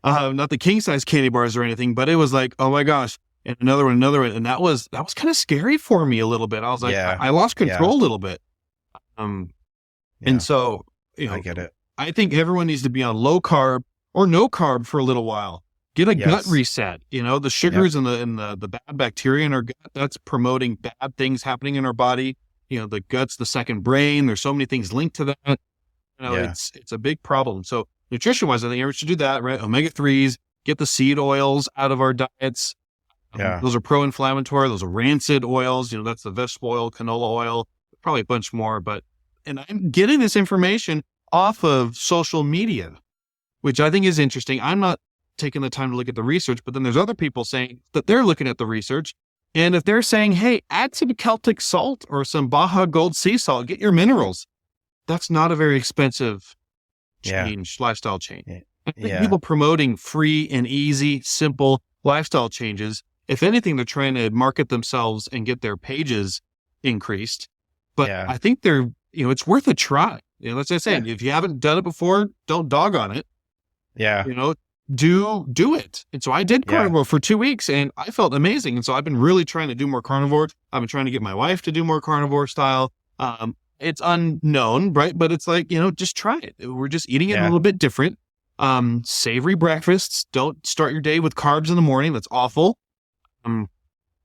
the king size candy bars or anything, but it was like, oh my gosh. And another one. And that was kind of scary for me a little bit. I was like, I lost control a little bit. And so, I get it. I think everyone needs to be on low carb or no carb for a little while. Get a gut reset. The sugars and the bad bacteria in our gut, that's promoting bad things happening in our body. The gut's the second brain. There's so many things linked to that. It's a big problem. So nutrition wise, I think everyone should do that, right? Omega-3s, get the seed oils out of our diets. Those are pro-inflammatory. Those are rancid oils. That's the vegetable oil, canola oil, probably a bunch more. And I'm getting this information off of social media, which I think is interesting. I'm not taking the time to look at the research, but then there's other people saying that they're looking at the research. And if they're saying, hey, add some Celtic salt or some Baja Gold sea salt, get your minerals. That's not a very expensive lifestyle change. I think people promoting free and easy, simple lifestyle changes, if anything, they're trying to market themselves and get their pages increased. But I think it's worth a try. As I said, if you haven't done it before, don't dog on it. Do it. And so I did carnivore for 2 weeks and I felt amazing. And so I've been really trying to do more carnivore. I've been trying to get my wife to do more carnivore style. It's unknown, right? But it's like, just try it. We're just eating it a little bit different. Savory breakfasts. Don't start your day with carbs in the morning. That's awful.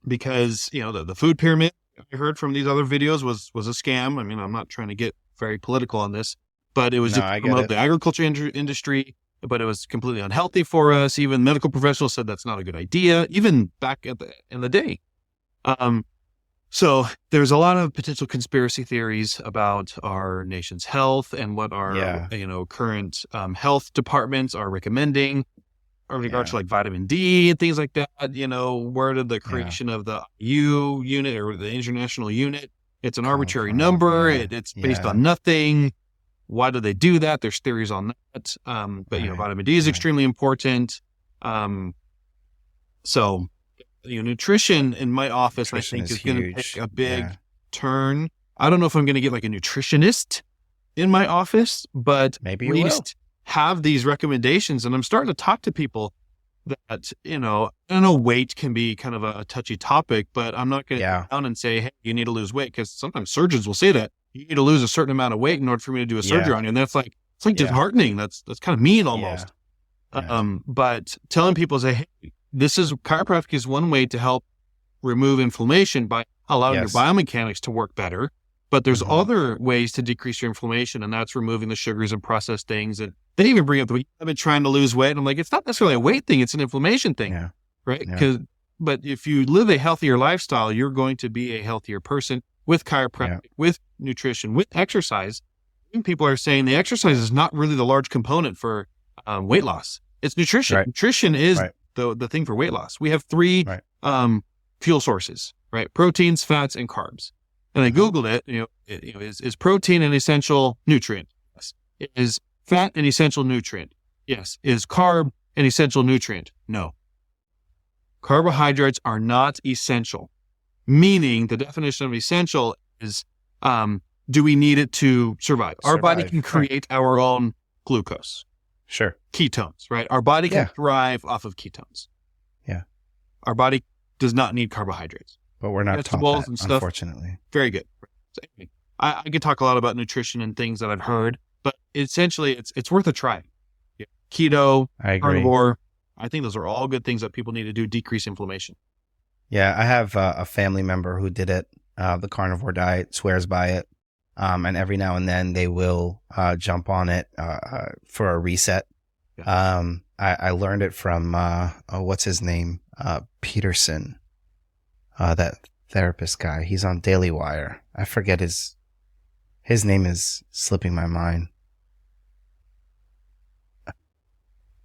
Because, the food pyramid, I heard from these other videos was a scam. I mean, I'm not trying to get very political on this, but it was No, just I to get promote it. the agriculture industry, but it was completely unhealthy for us. Even medical professionals said that's not a good idea, even back in the day. So there's a lot of potential conspiracy theories about our nation's health and what our, Yeah. current health departments are recommending in regards to Yeah. like vitamin D and things like that. Where did the Yeah. creation of the U unit or the international unit? It's an Come arbitrary from, number. yeah. It's based Yeah. on nothing. Why do they do that? There's theories on that. But Right. vitamin D is Right. extremely important. So nutrition in my office, Nutrition I think, is is going to huge. take a big Yeah. turn. I don't know if I'm going to get like a nutritionist in my office, but Maybe at you will. least have these recommendations. And I'm starting to talk to people that, I don't know, weight can be kind of a touchy topic, but I'm not going to Yeah. sit down and say, hey, you need to lose weight, because sometimes surgeons will say that you need to lose a certain amount of weight in order for me to do a surgery Yeah. on you. And it's like Yeah. disheartening. That's kind of mean almost. Yeah. But telling people, say, hey, chiropractic is one way to help remove inflammation by allowing Yes. your biomechanics to work better. But there's Mhm. other ways to decrease your inflammation, and that's removing the sugars and processed things. And they even bring up I've been trying to lose weight. And I'm like, it's not necessarily a weight thing; it's an inflammation thing, Yeah. right? Yeah. But if you live a healthier lifestyle, you're going to be a healthier person with chiropractic, with nutrition, with exercise. Even people are saying the exercise is not really the large component for weight loss. It's nutrition. Right. Nutrition is Right. the thing for weight loss. We have three Right. fuel sources, right? Proteins, fats, and carbs. And I Googled it, is protein an essential nutrient? Yes. Is fat an essential nutrient? Yes. Is carb an essential nutrient? No. Carbohydrates are not essential, meaning the definition of essential is, do we need it to survive? Our body can create our own glucose. Sure. Ketones, right? Our body can thrive off of ketones. Yeah. Our body does not need carbohydrates. But we're not taught Vegetables that, and stuff. unfortunately. Very good. So anyway, I could talk a lot about nutrition and things that I've heard, but essentially it's worth a try. Yeah. Keto, I agree. carnivore, I think those are all good things that people need to do, decrease inflammation. Yeah, I have a family member who did it, the carnivore diet, swears by it. And every now and then they will jump on it for a reset. Yeah. I learned it from, what's his name? Peterson, that therapist guy. He's on Daily Wire. I forget his name is slipping my mind.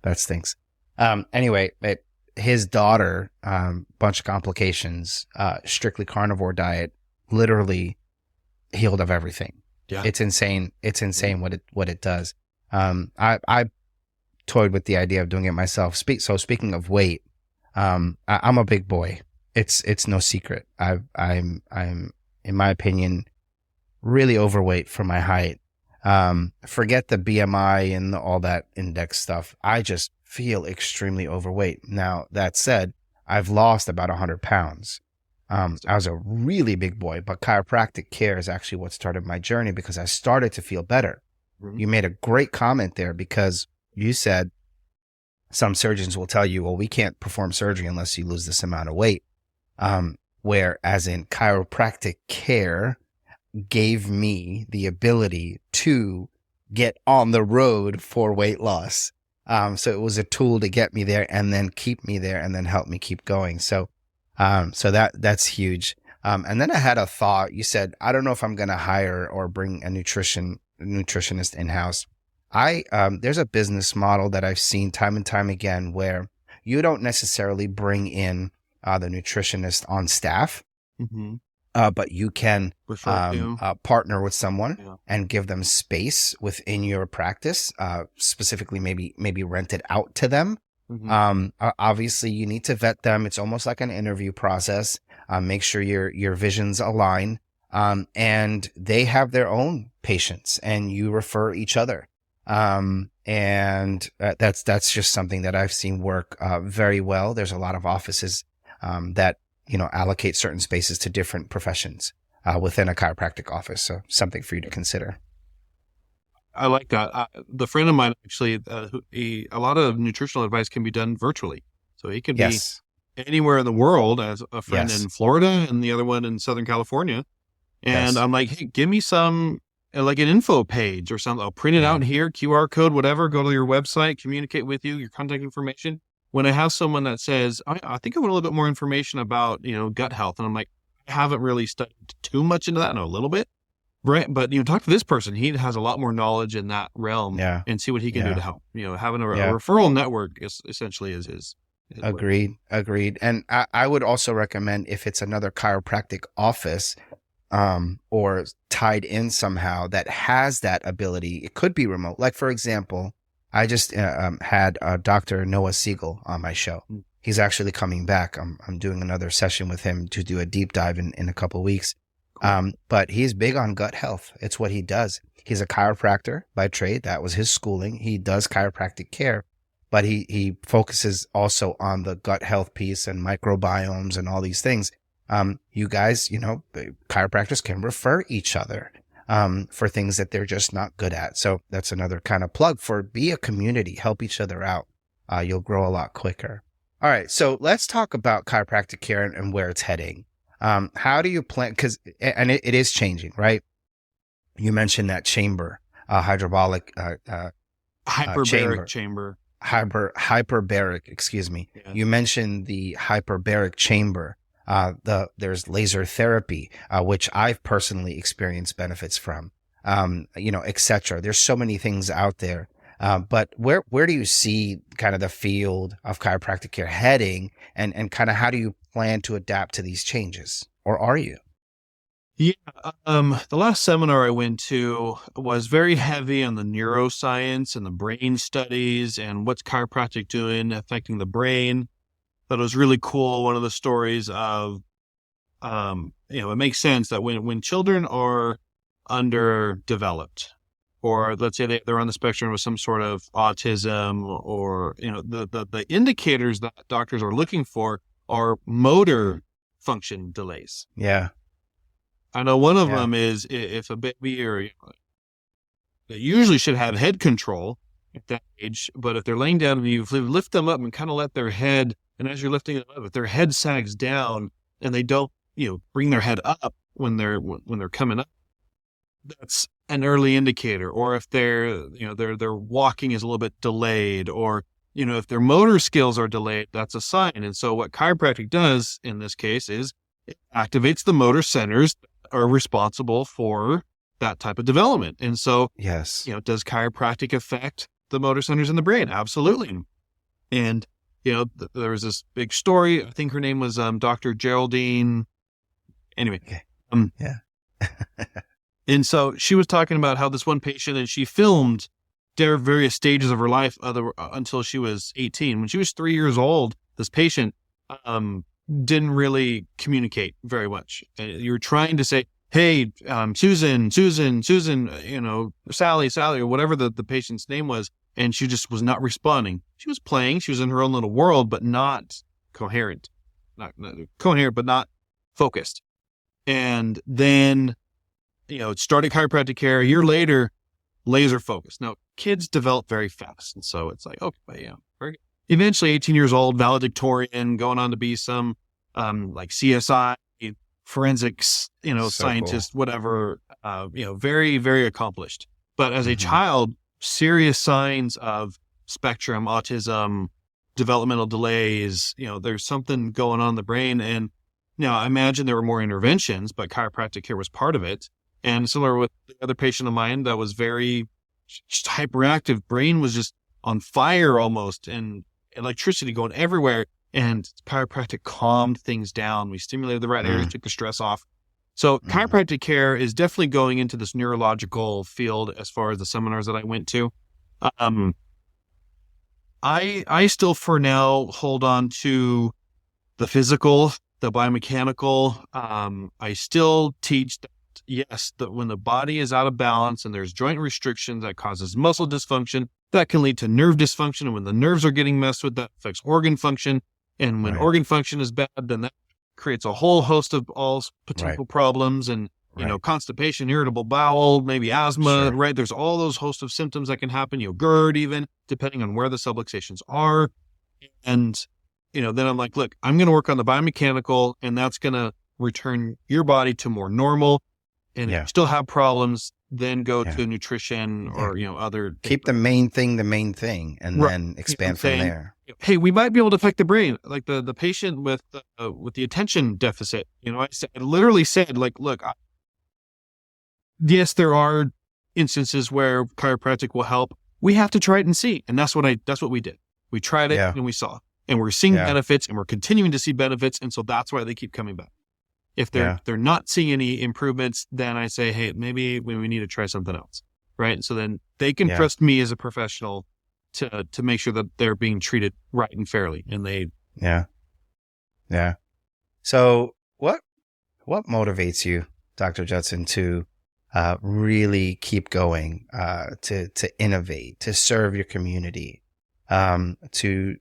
That stinks. Anyway, his daughter, bunch of complications, strictly carnivore diet, literally healed of everything. Yeah. It's insane. It's insane what it does. I toyed with the idea of doing it myself. So speaking of weight, I'm a big boy. It's no secret. I'm in my opinion really overweight for my height. Forget the BMI and all that index stuff. I just feel extremely overweight. Now, that said, I've lost about 100 pounds. I was a really big boy, but chiropractic care is actually what started my journey because I started to feel better. Mm-hmm. You made a great comment there because you said some surgeons will tell you, well, we can't perform surgery unless you lose this amount of weight. Whereas in chiropractic care gave me the ability to get on the road for weight loss. So it was a tool to get me there and then keep me there and then help me keep going. So that's huge. And then I had a thought. You said, I don't know if I'm going to hire or bring a nutritionist in-house. There's a business model that I've seen time and time again where you don't necessarily bring in the nutritionist on staff, mm-hmm. But you can partner with someone and give them space within your practice, specifically maybe rent it out to them. Mm-hmm. Obviously, you need to vet them. It's almost like an interview process. Make sure your visions align, and they have their own patients, and you refer each other. And that's just something that I've seen work very well. There's a lot of offices that allocate certain spaces to different professions within a chiropractic office. So something for you to consider. I like that. The friend of mine actually, a lot of nutritional advice can be done virtually. So he can be anywhere in the world. As a friend Yes. in Florida and the other one in Southern California. And Yes. I'm like, hey, give me some, like an info page or something. I'll print it Yeah. out here, QR code, whatever, go to your website, communicate with you, your contact information. When I have someone that says, I think I want a little bit more information about, gut health. And I'm like, I haven't really studied too much into that. I know a little bit, right? But, talk to this person. He has a lot more knowledge in that realm Yeah. and see what he can do Yeah. to help. Having a Yeah. referral network is essentially is what it is. Agreed. And I would also recommend, if it's another chiropractic office, or tied in somehow, that has that ability. It could be remote. Like, for example, I just had Dr. Noah Siegel on my show. He's actually coming back. I'm doing another session with him to do a deep dive in a couple of weeks. But he's big on gut health. It's what he does. He's a chiropractor by trade. That was his schooling. He does chiropractic care, but he focuses also on the gut health piece and microbiomes and all these things. You guys, chiropractors can refer each other for things that they're just not good at. So that's another kind of plug for be a community, help each other out. You'll grow a lot quicker. All right. So let's talk about chiropractic care and where it's heading. How do you plan? And it is changing, right? You mentioned that chamber, hyperbaric chamber. Hyperbaric, excuse me. Yeah. You mentioned the hyperbaric chamber. There's laser therapy, which I've personally experienced benefits from, et cetera. There's so many things out there. But where do you see kind of the field of chiropractic care heading, and kind of how do you plan to adapt to these changes, or are you? Yeah. The last seminar I went to was very heavy on the neuroscience and the brain studies and what's chiropractic doing affecting the brain. That was really cool. One of the stories of, it makes sense that when children are underdeveloped, or let's say they're on the spectrum of some sort of autism, or, the indicators that doctors are looking for are motor function delays. Yeah. I know one of them is if a baby they usually should have head control at that age, but if they're laying down and you lift them up and kind of let their head, and as you're lifting them up, if their head sags down and they don't, bring their head up when they're coming up, that's an early indicator. Or if their walking is a little bit delayed, or, if their motor skills are delayed, that's a sign. And so what chiropractic does in this case is it activates the motor centers that are responsible for that type of development. And so, yes, does chiropractic affect the motor centers in the brain? Absolutely. And, there was this big story. I think her name was Dr. Geraldine. Anyway. Okay. Yeah. And so she was talking about how this one patient, and she filmed their various stages of her life until she was 18. When she was 3 years old, this patient didn't really communicate very much. You were trying to say, hey, Susan, Sally, or whatever the patient's name was, and she just was not responding. She was playing. She was in her own little world, but not coherent. Not coherent, but not focused. And then, started chiropractic care. A year later, laser focused. Now, kids develop very fast. And so it's like, okay, very good. Eventually 18 years old, valedictorian, going on to be some like CSI, forensics, scientist, cool. Whatever, very, very accomplished. But as a child, serious signs of spectrum, autism, developmental delays, there's something going on in the brain. And now I imagine there were more interventions, but chiropractic care was part of it. And similar with the other patient of mine that was very just hyperactive, brain was just on fire almost, and electricity going everywhere. And chiropractic calmed things down. We stimulated the right areas, took the stress off. So chiropractic care is definitely going into this neurological field as far as the seminars that I went to. I still for now hold on to the physical, the biomechanical. I still teach that, yes, that when the body is out of balance and there's joint restrictions, that causes muscle dysfunction, that can lead to nerve dysfunction. And when the nerves are getting messed with, that affects organ function. And when organ function is bad, then that creates a whole host of all potential problems, and, constipation, irritable bowel, maybe asthma, right? There's all those host of symptoms that can happen, GERD even, depending on where the subluxations are. And then I'm like, look, I'm going to work on the biomechanical, and that's going to return your body to more normal. And if you still have problems, then go to nutrition or, other. Keep the main thing, and then expand from there. Hey, we might be able to affect the brain. Like the patient with the attention deficit, I literally said, like, look, yes, there are instances where chiropractic will help. We have to try it and see. And that's what we did. We tried it and we saw, and we're seeing benefits, and we're continuing to see benefits. And so that's why they keep coming back. If they're not seeing any improvements, then I say, hey, maybe we need to try something else. Right. So then they can trust me as a professional to make sure that they're being treated right and fairly. And they. Yeah. Yeah. So what motivates you, Dr. Judson, to really keep going, to innovate, to serve your community, to,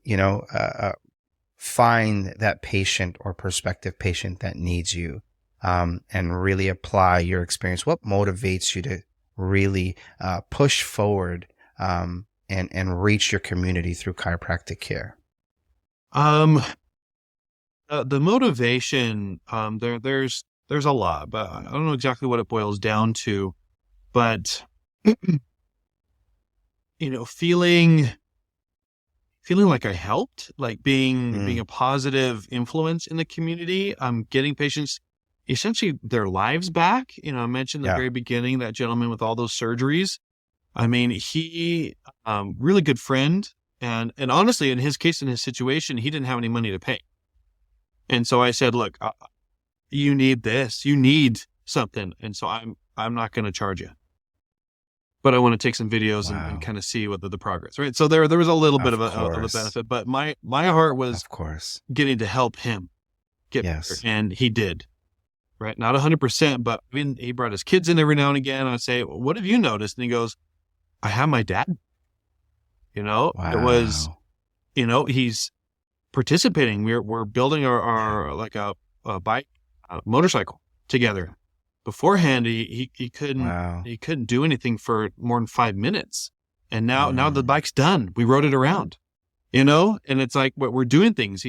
find that patient or prospective patient that needs you, and really apply your experience? What motivates you to really push forward and reach your community through chiropractic care? The motivation, there's a lot, but I don't know exactly what it boils down to, but feeling like I helped, like being a positive influence in the community. Getting patients essentially their lives back. I mentioned at the very beginning, that gentleman with all those surgeries. I mean, he, really good friend. And honestly, in his case, in his situation, he didn't have any money to pay. And so I said, look, you need this, you need something. And so I'm not going to charge you, but I want to take some videos and kind of see what the progress, right? So there was a little bit of a benefit, but my heart was, of course, getting to help him get better. And he did, right? Not 100%, but he brought his kids in every now and again. I say, what have you noticed? And he goes, I have my dad. It was, he's participating. We're building our like a bike, motorcycle together. Beforehand, he couldn't do anything for more than 5 minutes. And now the bike's done. We rode it around, and it's like, we're doing things.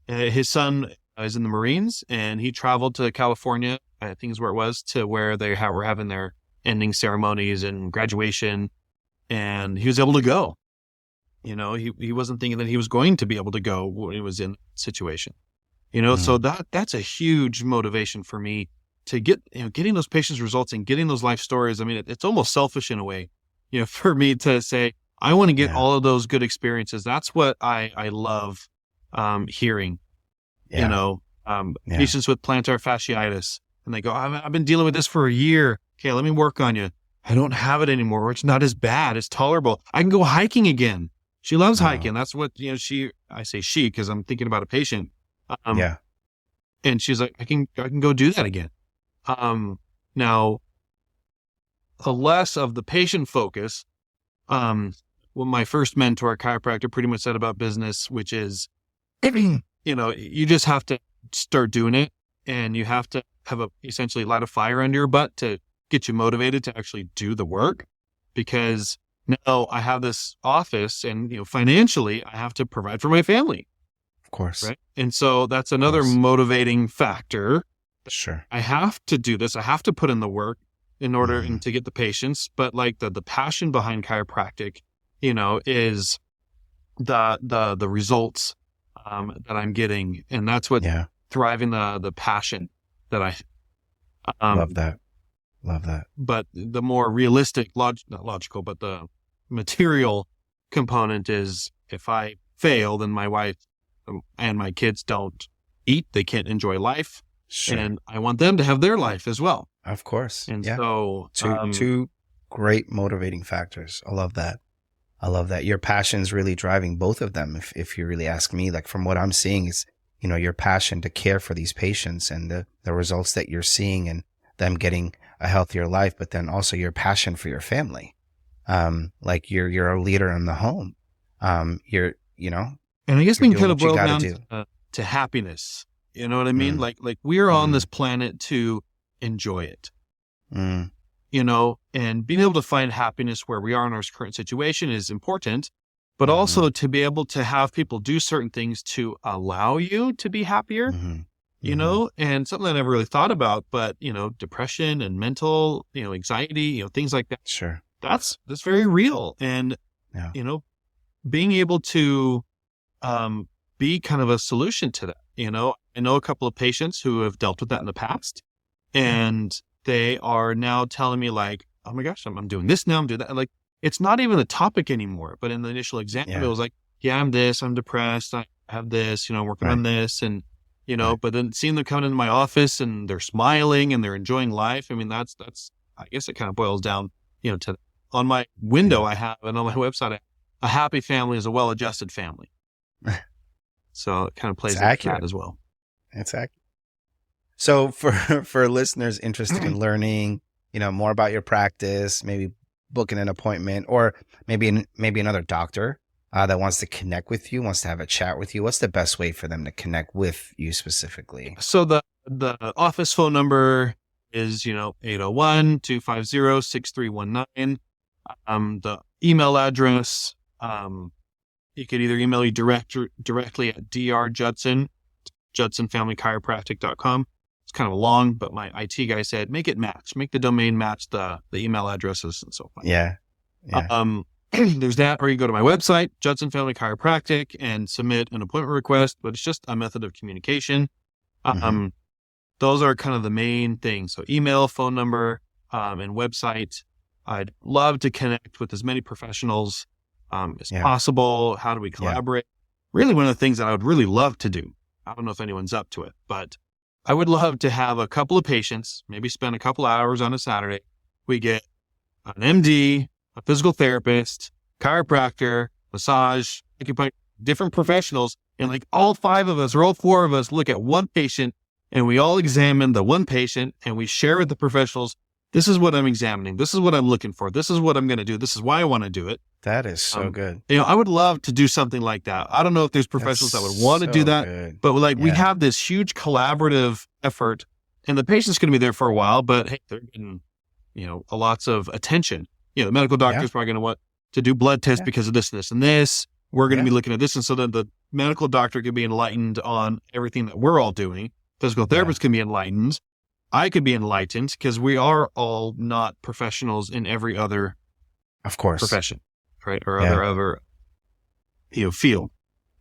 His son is in the Marines, and he traveled to California, I think is where it was, to where they were having their ending ceremonies and graduation. And he was able to go. He wasn't thinking that he was going to be able to go when he was in that situation. So that's a huge motivation for me to getting those patients' results and getting those life stories. I mean, it's almost selfish in a way, for me to say, I want to get all of those good experiences. That's what I love hearing. Patients with plantar fasciitis, and they go, I've been dealing with this for a year. Okay, let me work on you. I don't have it anymore. Or it's not as bad. It's tolerable. I can go hiking again. She loves hiking. That's what, I say she, because I'm thinking about a patient. And she's like, I can go do that again. Now, the less of the patient focus, what my first mentor, chiropractor, pretty much said about business, which is, you just have to start doing it, and you have to have essentially light a fire under your butt to get you motivated to actually do the work, because now I have this office, and financially I have to provide for my family. Of course. Right. And so that's another motivating factor. Sure. I have to do this. I have to put in the work in order to get the patients. But like the passion behind chiropractic, is the results that I'm getting. And that's what's thriving the passion that I love that. But the more realistic, not logical, but the material component is, if I fail, then my wife and my kids don't eat. They can't enjoy life. Sure. And I want them to have their life as well. Of course. And so two great motivating factors. I love that. Your passion's really driving both of them. If you really ask me, like, from what I'm seeing is, your passion to care for these patients and the results that you're seeing and them getting a healthier life, but then also your passion for your family. Like you're a leader in the home. And I guess we can kind of boil down to happiness. You know what I mean? Like we're on this planet to enjoy it, and being able to find happiness where we are in our current situation is important. but also to be able to have people do certain things to allow you to be happier, you know, and something I never really thought about, but, you know, depression and mental, you know, anxiety, you know, things like that. Sure. That's very real. And, you know, being able to be kind of a solution to that, you know, I know a couple of patients who have dealt with that in the past, and they are now telling me like, oh my gosh, I'm doing this now, I'm doing that. And like, it's not even a topic anymore, but in the initial exam, it was like, yeah, I'm this, I'm depressed, I have this, you know, working on this. And, you know, but then seeing them coming into my office and they're smiling and they're enjoying life. I mean, that's, I guess it kind of boils down, you know, to on my window, I have, and on my website, a happy family is a well-adjusted family. So it kind of plays into that as well. It's accurate. So for listeners interested in learning, you know, more about your practice, maybe booking an appointment, or maybe another doctor that wants to connect with you, wants to have a chat with you, what's the best way for them to connect with you specifically? So the office phone number is, you know, 801-250-6319. The email address, you could either email you directly at drjudson, judsonfamilychiropractic.com. It's kind of long, but my IT guy said, make it match, make the domain match the email addresses and so forth. Yeah. There's that, or you go to my website, Judson Family Chiropractic, and submit an appointment request, but it's just a method of communication. Those are kind of the main things. So email, phone number, and website. I'd love to connect with as many professionals as possible. How do we collaborate? Really, one of the things that I would really love to do, I don't know if anyone's up to it, but I would love to have a couple of patients, maybe spend a couple hours on a Saturday. We get an MD, a physical therapist, chiropractor, massage, acupuncture, different professionals. And like all 5 of us or all 4 of us look at one patient and we all examine the one patient and we share with the professionals, this is what I'm examining. This is what I'm looking for. This is what I'm going to do. This is why I want to do it. That is so good. You know, I would love to do something like that. I don't know if there's professionals that would want to do that, but like we have this huge collaborative effort, and the patient's going to be there for a while, but hey, they're getting, you know, lots of attention. You know, the medical doctor's probably going to want to do blood tests because of this, this, and this. We're going to be looking at this. And so then the medical doctor can be enlightened on everything that we're all doing. Physical therapists can be enlightened. I could be enlightened because we are all not professionals in every other profession, right? Or other, you know, field.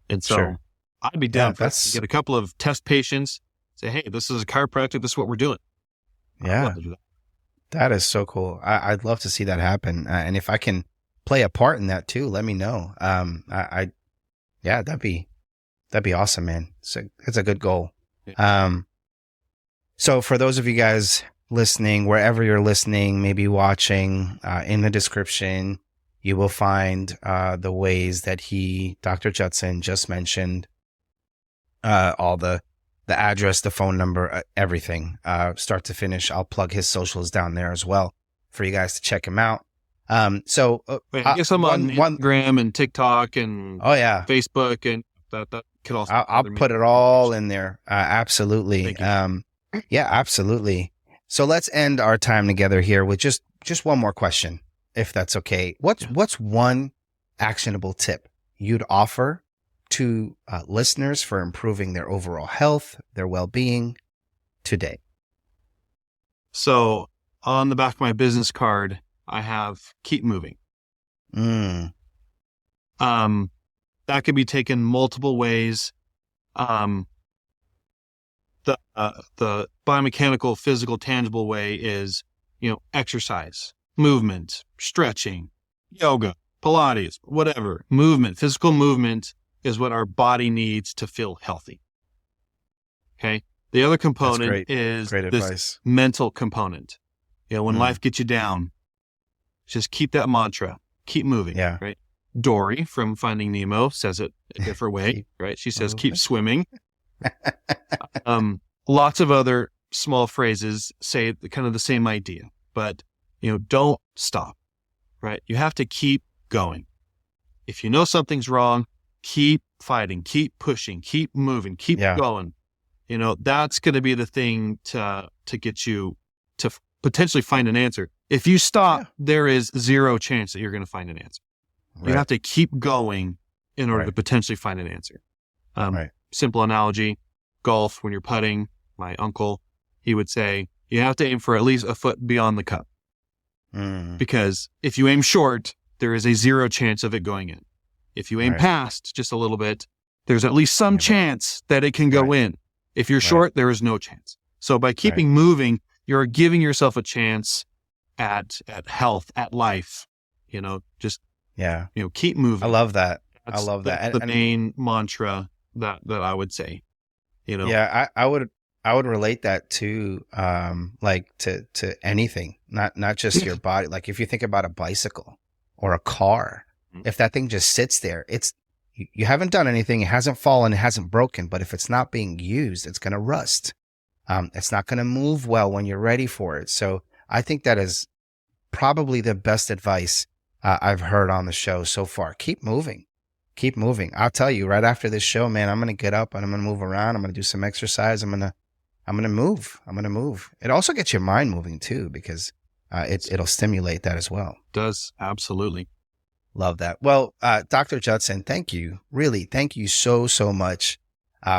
And so I'd be down for get a couple of test patients, say, hey, this is a chiropractic. This is what we're doing. Yeah. I'd love to do that. That is so cool. I'd love to see that happen. And if I can play a part in that too, let me know. That'd be awesome, man. It's a good goal. Yeah. So for those of you guys listening, wherever you're listening, maybe watching, in the description, you will find the ways that Dr. Judson just mentioned, all the address, the phone number, everything, start to finish. I'll plug his socials down there as well for you guys to check him out. I guess I'm on Instagram and TikTok and Facebook, and that could also. I'll put it all in there. Absolutely. Yeah, absolutely. So let's end our time together here with just one more question, if that's okay. What's one actionable tip you'd offer to listeners for improving their overall health, their well-being today? So on the back of my business card, I have keep moving. That could be taken multiple ways. The biomechanical, physical, tangible way is, you know, exercise, movement, stretching, yoga, Pilates, whatever. Movement, physical movement is what our body needs to feel healthy. Okay. The other component is this mental component. You know, when life gets you down, just keep that mantra, keep moving. Yeah. Right. Dory from Finding Nemo says it a different way, right? She says, keep swimming. Lots of other small phrases say kind of the same idea, but, you know, don't stop, right? You have to keep going. If you know something's wrong, keep fighting, keep pushing, keep moving, keep going. You know, that's going to be the thing to get you to potentially find an answer. If you stop, there is zero chance that you're going to find an answer. You Right. have to keep going in order Right. to potentially find an answer. Right. Simple analogy, golf, when you're putting, my uncle, he would say, you have to aim for at least a foot beyond the cup. Mm. Because if you aim short, there is a 0 chance of it going in. If you aim Right. past just a little bit, there's at least some Yeah. chance that it can go Right. in. If you're short, there is no chance. So by keeping moving, you're giving yourself a chance at health, at life. Just Yeah. keep moving. I love that. That's I love that. that's the main mantra that I would say. Yeah, I would relate that to like to anything, not just your body. Like if you think about a bicycle or a car, if that thing just sits there, you haven't done anything, it hasn't fallen, it hasn't broken, but if it's not being used, it's gonna rust. It's not gonna move well when you're ready for it. So I think that is probably the best advice I've heard on the show so far. Keep moving. Keep moving. I'll tell you right after this show, man, I'm going to get up and I'm going to move around. I'm going to do some exercise. I'm going to move. It also gets your mind moving too, because it'll stimulate that as well. Does. Absolutely. Love that. Well, Dr. Judson, thank you. Really, thank you so much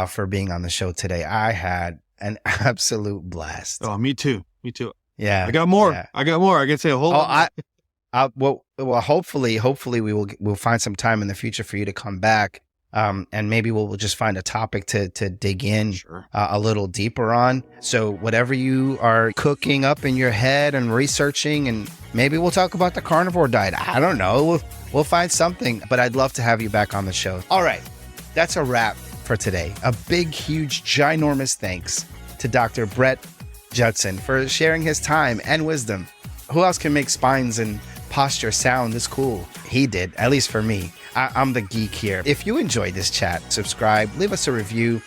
for being on the show today. I had an absolute blast. Oh, me too. Yeah. I got more. Yeah. I can say a whole lot. Well, hopefully we'll find some time in the future for you to come back. And maybe we'll just find a topic to dig in a little deeper on. So whatever you are cooking up in your head and researching, and maybe we'll talk about the carnivore diet. I don't know. We'll find something, but I'd love to have you back on the show. All right. That's a wrap for today. A big, huge, ginormous thanks to Dr. Brett Judson for sharing his time and wisdom. Who else can make spines and posture sound this cool? He did, at least for me. I'm the geek here. If you enjoyed this chat, subscribe, leave us a review.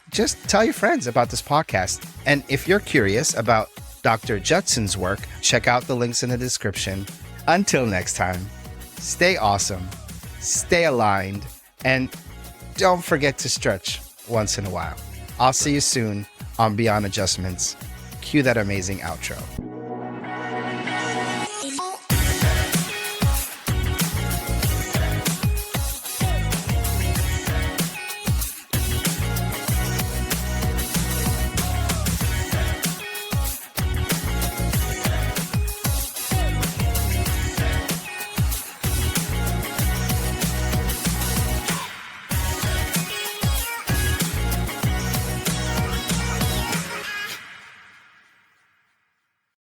Just tell your friends about this podcast. And if you're curious about Dr. Judson's work, check out the links in the description. Until next time, stay awesome, stay aligned, and don't forget to stretch once in a while. I'll see you soon on Beyond Adjustments. Cue that amazing outro.